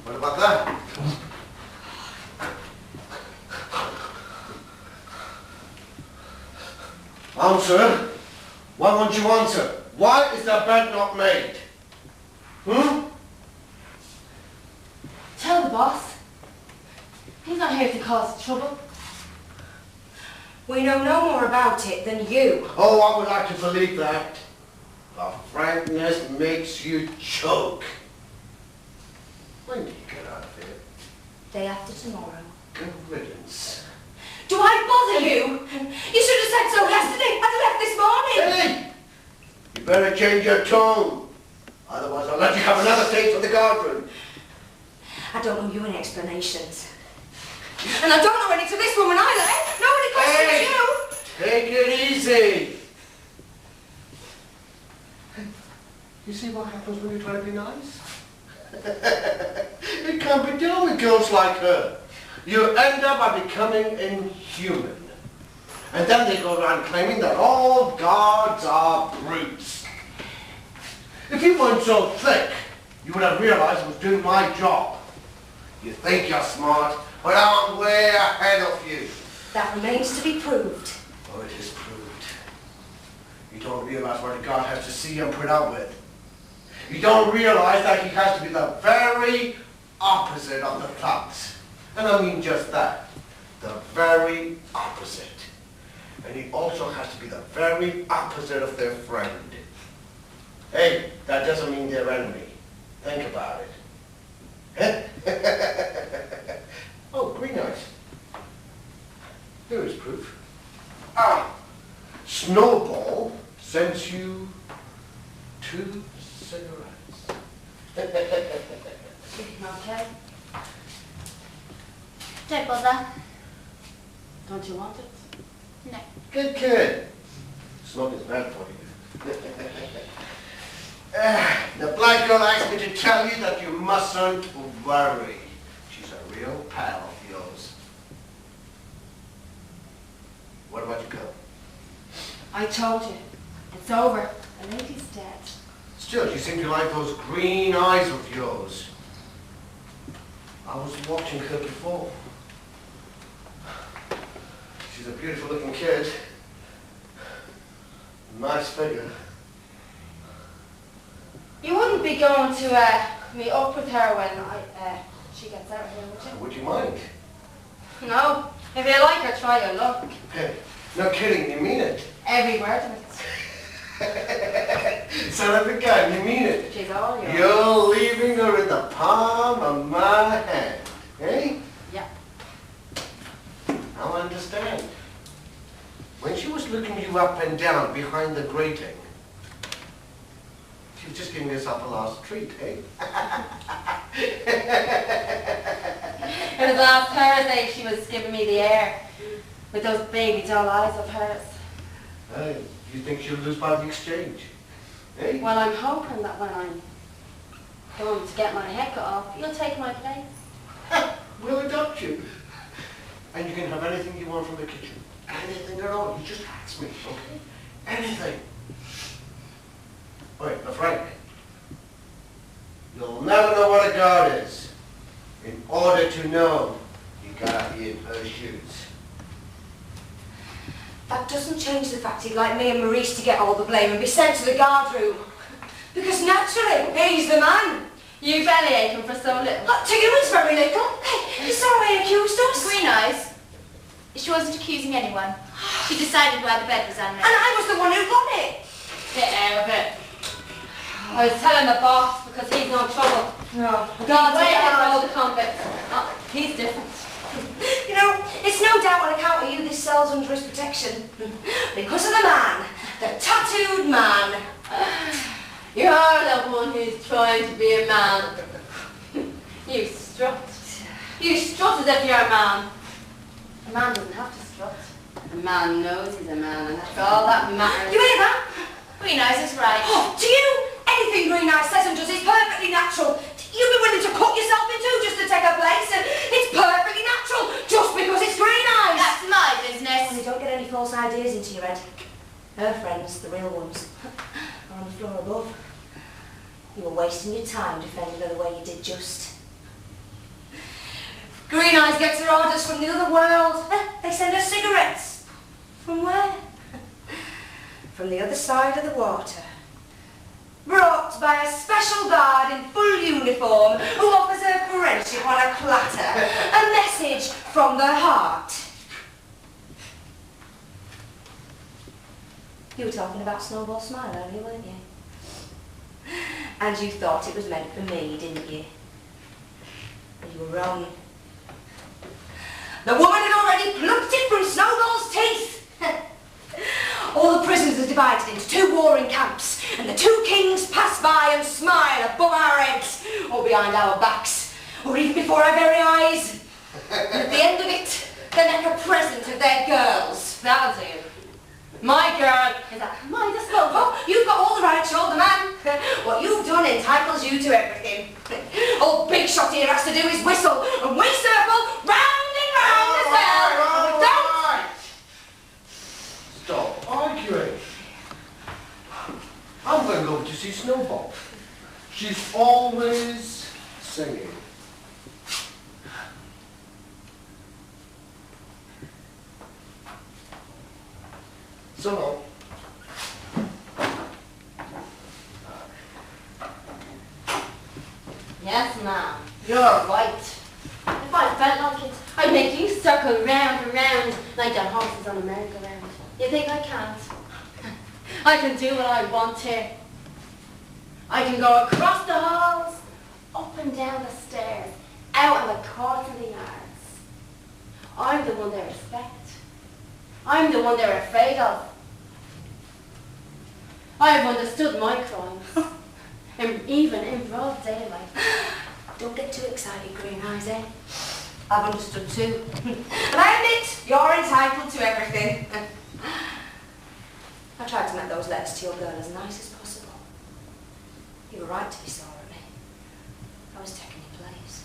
What about that? Answer. Why won't you answer? Why is the bed not made? Hmm? Tell the boss. He's not here to cause trouble. We know no more about it than you. Oh, I would like to believe that. The frankness makes you choke. When do you get out of here? Day after tomorrow. Good riddance. Do I bother you? You should have said so yesterday. I'd left this morning. Hey! You better change your tone. Otherwise I'll let you have another taste of the guardroom. I don't owe you any explanations. And I don't know any to this woman either, eh? Nobody questions Hey! you. Take it easy. You see what happens when you try to be nice? It can't be done with girls like her. You end up by becoming inhuman. And then they go around claiming that all guards are brutes. If you weren't so thick, you would have realized I was doing my job. You think you're smart, but I'm way ahead of you. That remains to be proved. Oh, it is proved. You don't realize what a guard has to see and put up with. You don't realize that he has to be the very opposite of the thugs. And I mean just that. The very opposite. And he also has to be the very opposite of their friend. Hey, that doesn't mean they're enemy. Think about it. Oh, Green Eyes. Here is proof. Snowball sends you 2 cigarettes. Okay? Don't bother. Don't you want it? No. Good kid. Smoking's bad for you. The black girl asked me to tell you that you mustn't worry. She's a real pal of yours. What about your girl? I told you. It's over. The lady's dead. Still, you seem to like those green eyes of yours. I was watching her before. She's a beautiful looking kid. Nice figure. You wouldn't be going to meet up with her when she gets out here, would you? Would you mind? No. If you like her, try your luck. Hey, no kidding, you mean it? Every word of it. Son of a gun, you mean it? She's all yours. You're leaving her in the palm of my hand, eh? Yeah. Now I understand. When she was looking you up and down behind the grating, she was just giving herself a last treat, eh? It was last Thursday she was giving me the air with those baby doll eyes of hers. You think she'll lose by the exchange, eh? Well, I'm hoping that when I'm going to get my head cut off, you'll take my place. We'll adopt you. And you can have anything you want from the kitchen. Anything at all. You just ask me, okay? Anything. Wait, but Frank, you'll never know what a guard is. In order to know, you gotta be in her shoes. That doesn't change the fact he'd like me and Maurice to get all the blame and be sent to the guard room. Because naturally, he's the man. You belly aching for so little. To you it's very little. Hey, you saw how he accused us. Green eyes. She wasn't accusing anyone. She decided why the bed was And unready. I was the one who got it. Get out of it. I was telling the boss because he's no trouble. No. God, way ahead of all the convicts. He's different. You know, it's no doubt on account of you this cell's under his protection. Because of the man, the tattooed man. You're the one who's trying to be a man. You strut. You strut as if you're a man. A man doesn't have to strut. A man knows he's a man, and that's all that matters. You hear that? Green eyes is right. Oh, to you, anything Green Eyes says and does is perfectly natural. You'd be willing to cut yourself in two just to take a place, and it's perfectly natural, just because it's Green Eyes. That's my And business. you don't get any false ideas into your head. Her friends, the real ones, are on the floor above. You were wasting your time defending her the way you did just. Green Eyes gets her orders from the other world. They send her cigarettes. From where? From the other side of the water. Brought by a special guard in full uniform who offers her friendship on a platter. A message from the heart. You were talking about Snowball Smile earlier, weren't you? And you thought it was meant for me, didn't you? But you were wrong. The woman had already plucked it from Snowball's teeth. All the prisons are divided into two warring camps, and the two kings pass by and smile above our heads, or behind our backs, or even before our very eyes. And at the end of it, they make a present of their girls. That'll do. My girl is at my disposal. Oh, you've got all the right, shoulder man. What you've done entitles you to everything. All Big Shot here has to do is whistle, and we circle round and round as well. And we don't... Stop arguing. I'm going to go to see Snowball. She's always singing. So long. Yes, ma'am. Yeah. You're right. If I felt like it, I'd make you circle round and round like the horses on a merry-go-round. You think I can't? I can do what I want to. I can go across the halls, up and down the stairs, out in the courts and the yards. I'm the one they respect. I'm the one they're afraid of. I have understood my crimes, and even in broad daylight. Don't get too excited, Green Eyes, eh? I've understood too. And I admit, you're entitled to everything. I tried to make those letters to your girl as nice as possible. You were right to be sore at me. I was taking your place.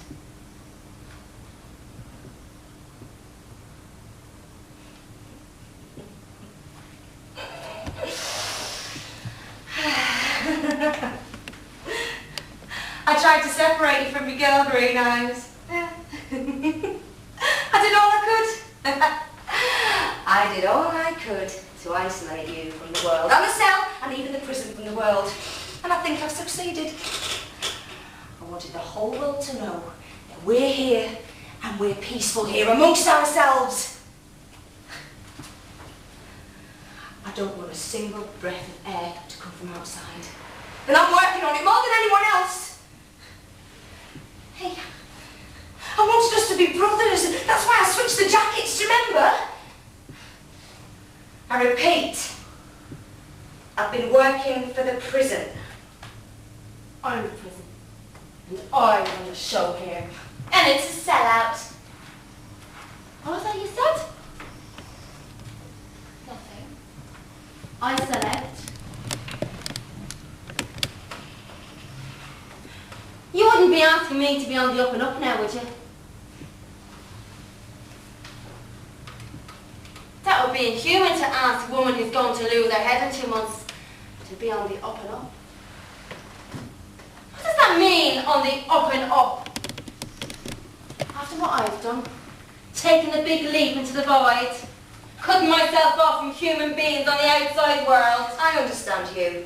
I tried to separate you from your girl, Green Eyes. I did all I could. I did all I could to isolate you from the world, and the cell, and even the prison from the world. And I think I've succeeded. I wanted the whole world to know that we're here, and And we're peaceful here amongst ourselves. I don't want a single breath of air to come from outside. And I'm working on it more than anyone else. Hey, I wanted us to be brothers. That's why I switched the jackets, do you remember? I repeat, I've been working for the prison. I'm the prison. And I run the show here. And it's a sellout. What was that you said? Nothing. I select. You wouldn't be asking me to be on the up and up now, would you? That would be inhuman to ask a woman who's going to lose her head in 2 months to be on the up and up. What does that mean, on the up and up? After what I've done, taking the big leap into the void, cutting myself off from human beings on the outside world. I understand you.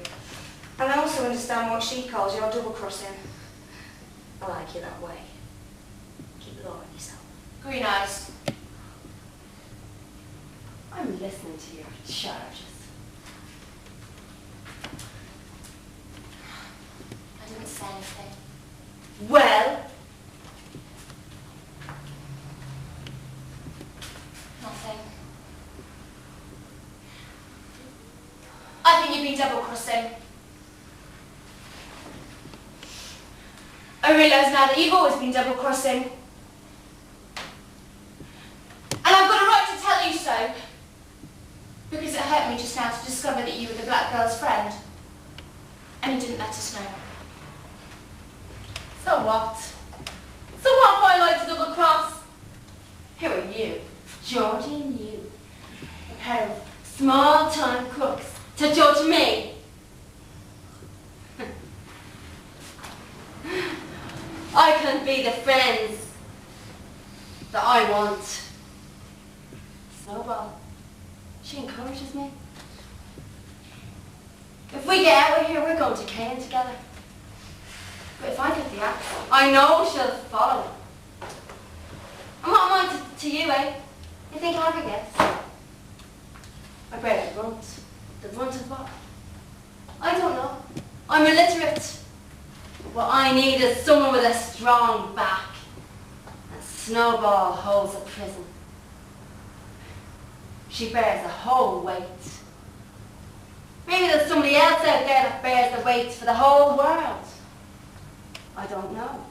And I also understand what she calls your double-crossing. I like you that way. Keep it all on yourself. Green eyes. I'm listening to your charges. I didn't say anything. Well, Nothing. I think you've been double-crossing. I realise now that you've always been double-crossing. And I've got a right to tell you so. Because it hurt me just now to discover that you were the black girl's friend. And you didn't let us know. So what? So what if I like to double cross? Who are you? Georgie and you. A pair of small-time crooks to judge me. I can be the friends that I want. Snowball. She encourages me. If we get out of here, we're going to Cain together. But if I get the axe, I know she'll follow. And what am I to you, eh? You think I could guess? I bear the brunt. The brunt of what? I don't know. I'm illiterate. What I need is someone with a strong back. And Snowball holds a prison. She bears the whole weight. Maybe there's somebody else out there that bears the weight for the whole world. I don't know.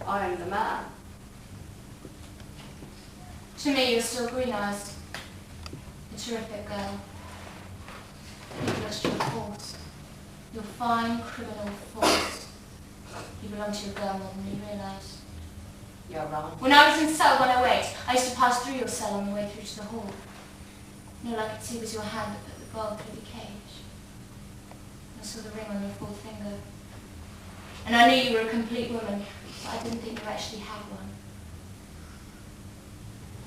I'm the man. To me, you're still green-eyed. A terrific girl. You've lost your force. Your fine criminal force. You belong to your girl more than you realise. You're wrong. When I was in cell 108, I used to pass through your cell on the way through to the hall. And all I could see was your hand that put the ball through the cage. I saw the ring on your fourth finger. And I knew you were a complete woman, but I didn't think you actually had one.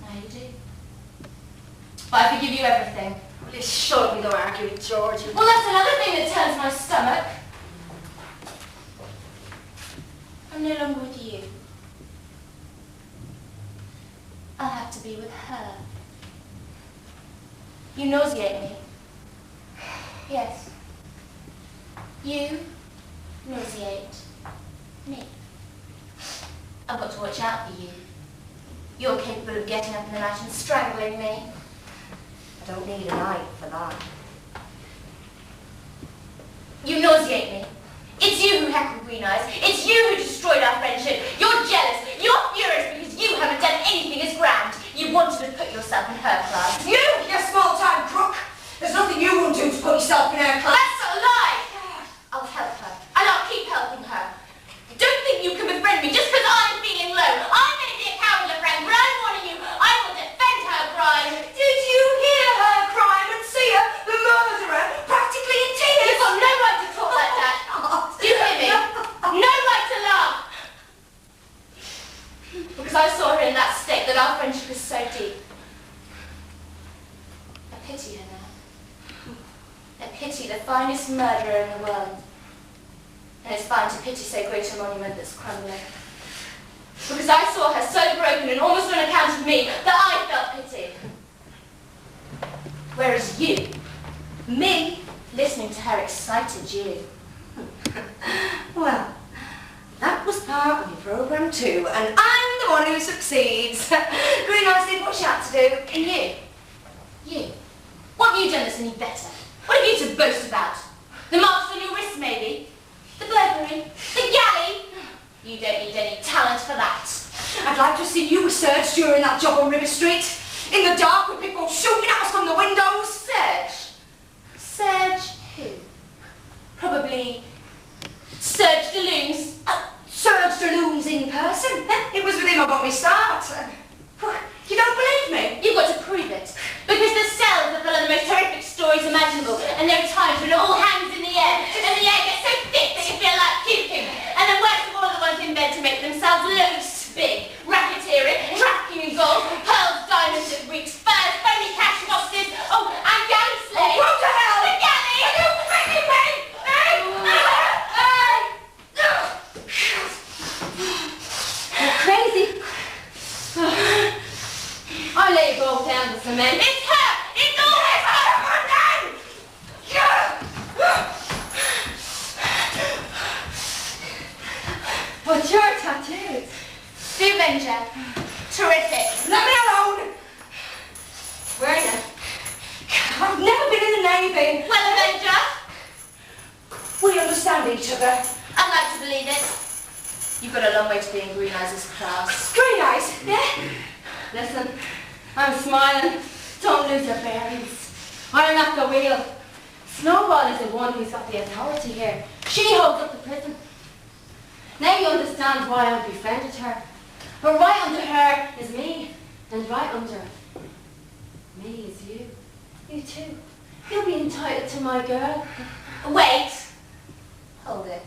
Now you do. But I forgive you everything. Will you shut up and go argue with Georgie? Well, that's another thing that turns my stomach. I'm no longer with you. I'll have to be with her. You nauseate me. Yes. You nauseate me. I've got to watch out for you. You're capable of getting up in the night and strangling me. I don't need a knife for that. You nauseate me. It's you who heckled Green Eyes. It's you who destroyed our friendship. You're jealous. You're furious because you haven't done anything as grand. You wanted to put yourself in her class. You small-time crook! There's nothing you won't do to put yourself in her class. That's a lie! I'll help her. And I'll keep helping her. Don't think you can befriend me just because I'm feeling low. I may be a coward, friend, but I'm warning you. I will defend her crime. Did you hear her crime and see her, the murderer, practically in tears? You've got no right to talk like that. Do you hear me? No right to laugh. Because I saw her in that state that our friendship is so deep. I pity her now. I pity the finest murderer in the world. And it's fine to pity so great a monument that's crumbling. Because I saw her so broken and almost on account of me that I felt pity. Whereas you, me, listening to her excited you. Well, that was part of your programme too, and I'm the one who succeeds. Grainne, I did what she had to do. And you, what have you done that's any better? What have you to boast about? The marks on your wrists, maybe? The burglary? The galley? You don't need any talent for that. I'd like to have seen you with Serge during that job on River Street. In the dark with people shooting at us from the windows. Serge? Serge who? Probably Serge Deleuze. Serge Deleuze in person. It was with him I got my start. You don't believe me? You've got to prove it. Because the cells are full of the most horrific stories imaginable, and there are times when it all hangs in the air, and the air gets so thick that you feel like puking. And the worst of all are the ones in bed to make themselves loads big. Racketeering, trafficking in gold, pearls, diamonds at reeks, furs, phony cash boxes, and galley slaves. Oh, go to hell! The galley! Are you freaking me? You're crazy. I lay you both down to cement. It's her! It's always her! What's your tattoos? The Avenger. Terrific. Let me alone! Where are you? I've never been in the Navy. Well, Avenger, We understand each other. I'd like to believe it. You've got a long way to be in Green Eyes' class. Green eyes, yeah? Listen, I'm smiling. Don't lose your bearings. I'm at the wheel. Snowball is the one who's got the authority here. She holds up the prison. Now you understand why I befriended her. But right under her is me, and right under me is you. You too. You'll be entitled to my girl. Wait. Hold it.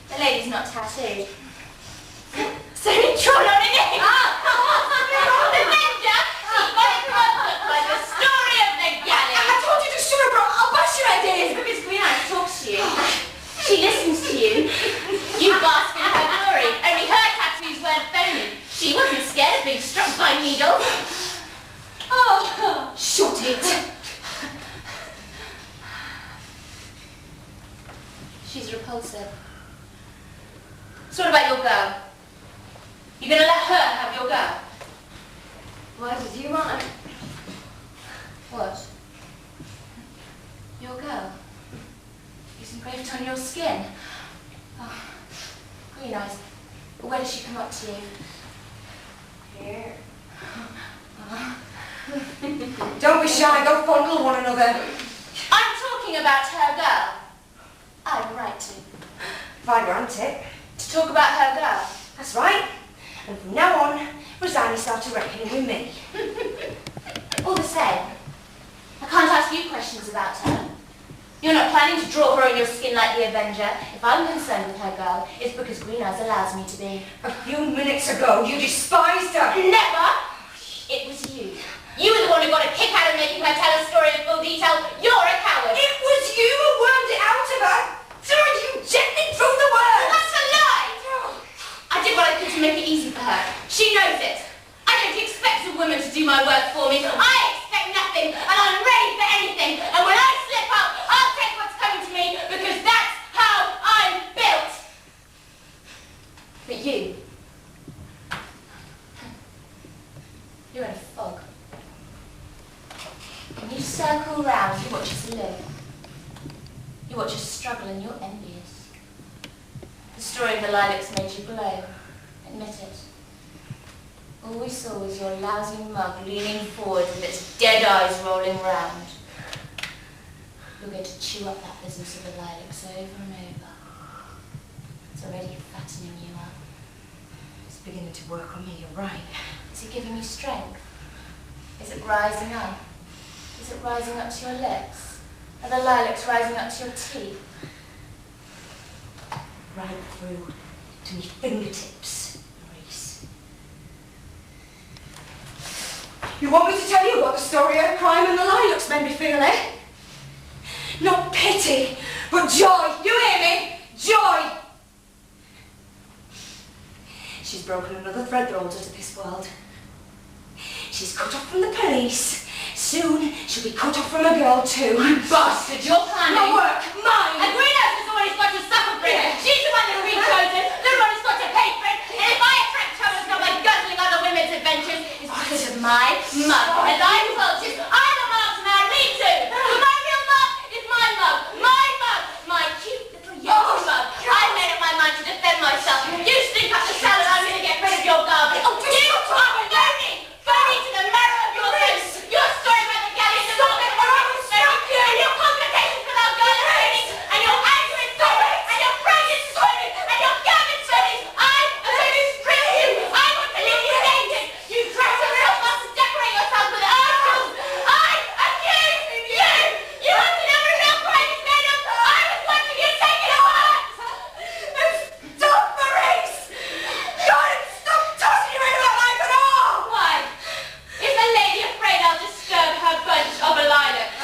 The lady's not tattooed. So you drawn on a name. The Avenger. She got it from a book like the story of the galley. I told you to shut up, I'll bash your head in. It's because Green Eyes talks to you. She listens to you. You bask in her glory. Only her tattoos weren't phony. She wasn't scared of being struck by needles. Oh, shut it. She's repulsive. So what about your girl? You gonna let her have your girl? Why would you want her? What? Your girl? It's engraved on your skin. Oh, Green Eyes. Where does she come up to you? Here. Don't be shy, go fondle one another. I'm talking about her girl. I have a right to. If I grant it. To talk about her girl. That's right. And from now on, resign yourself to reckoning with me. All the same, I can't ask you questions about her. You're not planning to draw her on your skin like the Avenger. If I'm concerned with her girl, it's because Green Eyes allows me to be. A few minutes ago, you despised her. Never! It was you. You were the one who got a kick out of making her tell a story in full detail. You're a coward. It was you who wormed it out of her. Throwing you gently through the words. That's a lie! I did what I could to make it easy for her. She knows it. I don't expect a woman to do my work for me. I expect nothing, and I'm ready for anything. And when I slip up, I'll take what's coming to me, because that's how I'm built. But you, you're in a fog. When you circle round, you watch us live. You watch us struggle, and you're envious. The story of the lilacs made you glow. Admit it. All we saw was your lousy mug leaning forward with its dead eyes rolling round. You're going to chew up that business of the lilacs over and over. It's already fattening you up. It's beginning to work on me, you're right. Is it giving you strength? Is it rising up? Is it rising up to your lips? Are the lilacs rising up to your teeth? Right through to me fingertips, Maurice. You want me to tell you what the story of crime and the lilacs made me feel, eh? Not pity, but joy. You hear me? Joy. broken another thread that holds her to this world. She's cut off from the police. Soon, she'll be cut off from a girl too. You bastard, you're planning. My work, mine! And Grainne is the one who's got to suffer for it. She's the one that's been chosen, the one who's got to pay for it. And if I attract trouble from by guzzling other women's adventures, it's because of my mug. As I told you, I'm a mug to marry me too. But my real mug is my mug. My cute little yellow mug. I've made up my mind to defend myself. You stink up the salad, I'm going to get rid of your garbage. You are burning to the marrow of your bones. Your story about the galleys is all been and your complications without girl training, and your anger is sorry, and your pride is swimming, and your garbage swimming. I'm going to strip you. I want to leave you naked. You dress yourself up to decorate yourself with articles. I accuse you. You want to know what real crime is made of? I was watching you take it apart. Stop, Maurice! God, stop tossing you into that life at all! Why? Is the lady afraid I'll disturb her bunch of lilacs?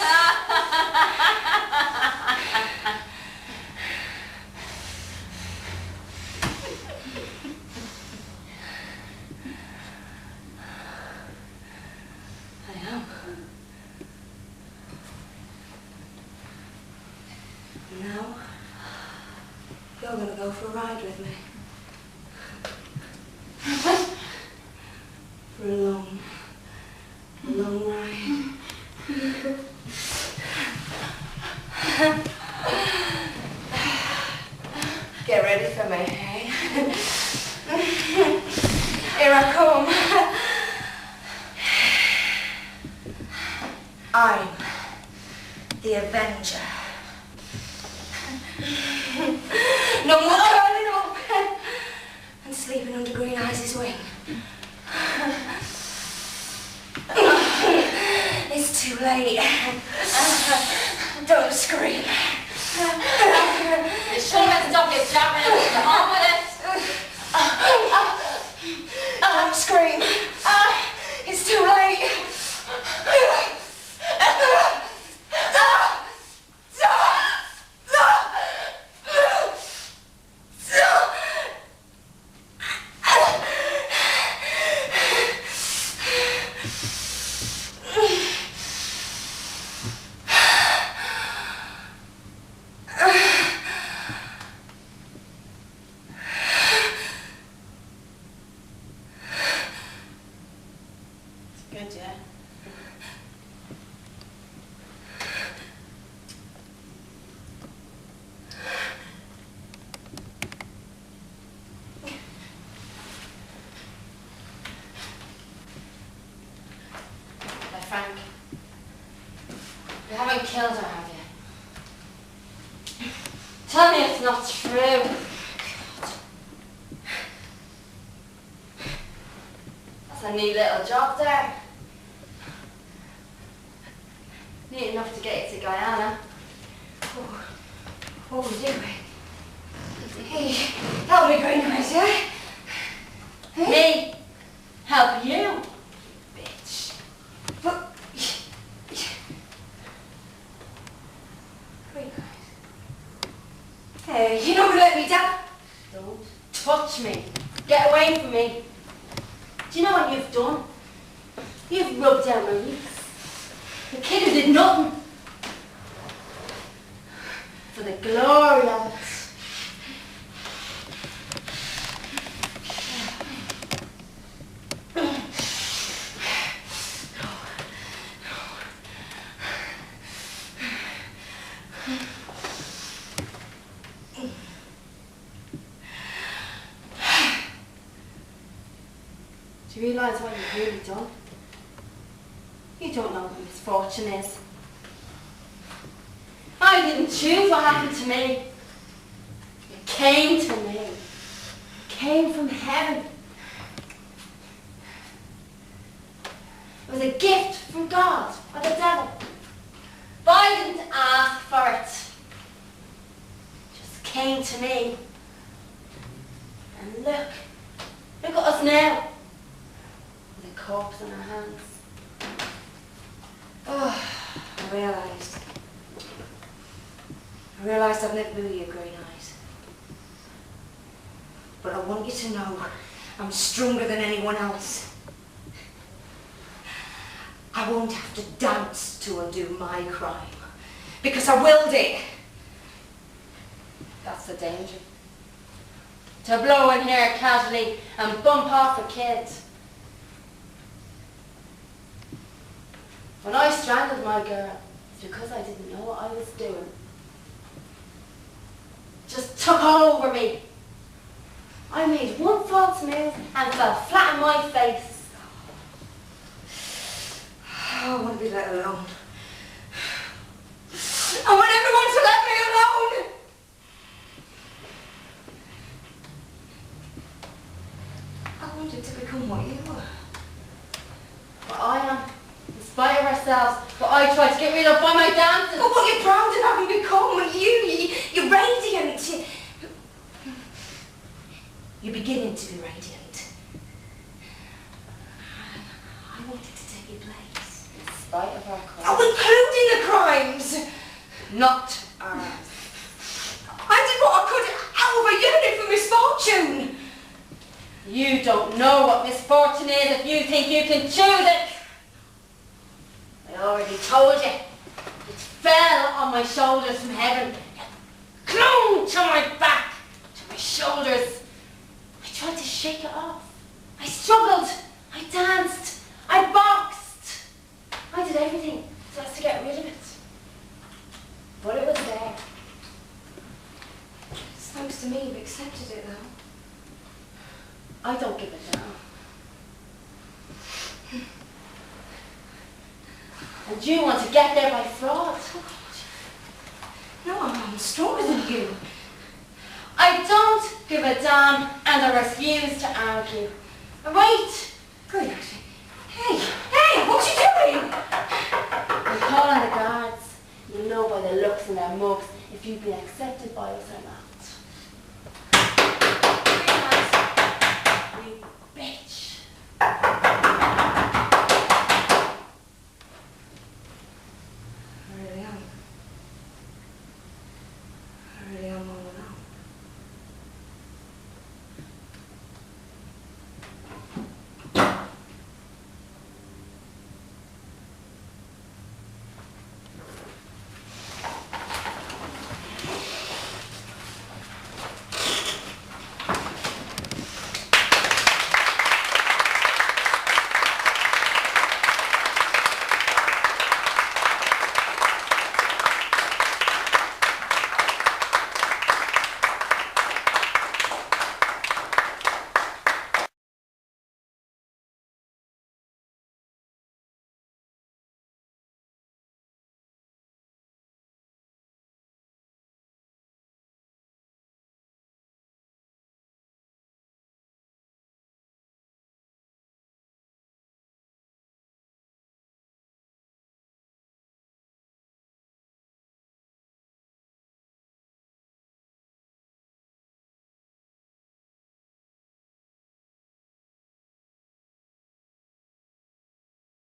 I am. Now, you're going to go for a ride with me. For a long ride. Get ready for me, eh? Here I come. I'm the Avenger. No more curling up and sleeping under Green Eyes' wing. It's too late. Don't scream. You sure have to stop your jabbering and get on with it? Don't scream. It's too late. Good, yeah. Now, Frank, you haven't killed her, have you? Tell me it's not true. That's a neat little job there. Neat enough to get you to Guyana. What are we doing? Hey, help me, Green Eyes, yeah? Hey? Me? Help you? Bitch. But... Green Eyes. Hey, you're not gonna let me down? Don't touch me. Get away from me. Do you know what you've done? You've rubbed out Maurice. The kid who did nothing. For the glory of it. Do you realise what you've really done? You don't know what misfortune is. I didn't choose what happened to me. It came to me. It came from heaven. It was a gift from God or the devil. But I didn't ask for it. It just came to me. And look at us now. With a corpse in our hands. Oh, I realised I've never knew you, Green Eyes. But I want you to know I'm stronger than anyone else. I won't have to dance to undo my crime, because I willed it. That's the danger. To blow in here casually and bump off a kid. When I strangled my girl, it's because I didn't know what I was doing. Just took all over me. I made one false move and fell flat on my face. I want to be let alone. I want everyone to let me alone. I wanted to become what you were. But I am, in spite of ourselves, but I tried to get rid of by my dances. But what you're proud of having become, you're radiant. You're beginning to be radiant. I wanted to take your place. In spite of our crimes. Oh, including the crimes. Not ours. I did what I could out of a unit for misfortune. You don't know what misfortune is if you think you can choose it. I already told you. It fell on my shoulders from heaven. It clung to my back, to my shoulders. I tried to shake it off. I struggled. I danced. I boxed. I did everything so as to get rid of it. But it was there. It's thanks to me you've accepted it, though. I don't give a damn. And you want to get there by fraud. No, I'm stronger than you. I don't give a damn and I refuse to argue. Wait! Good, actually. Hey, what you doing? I'm calling the guards. You know by the looks in their mugs if you've been accepted by us or not.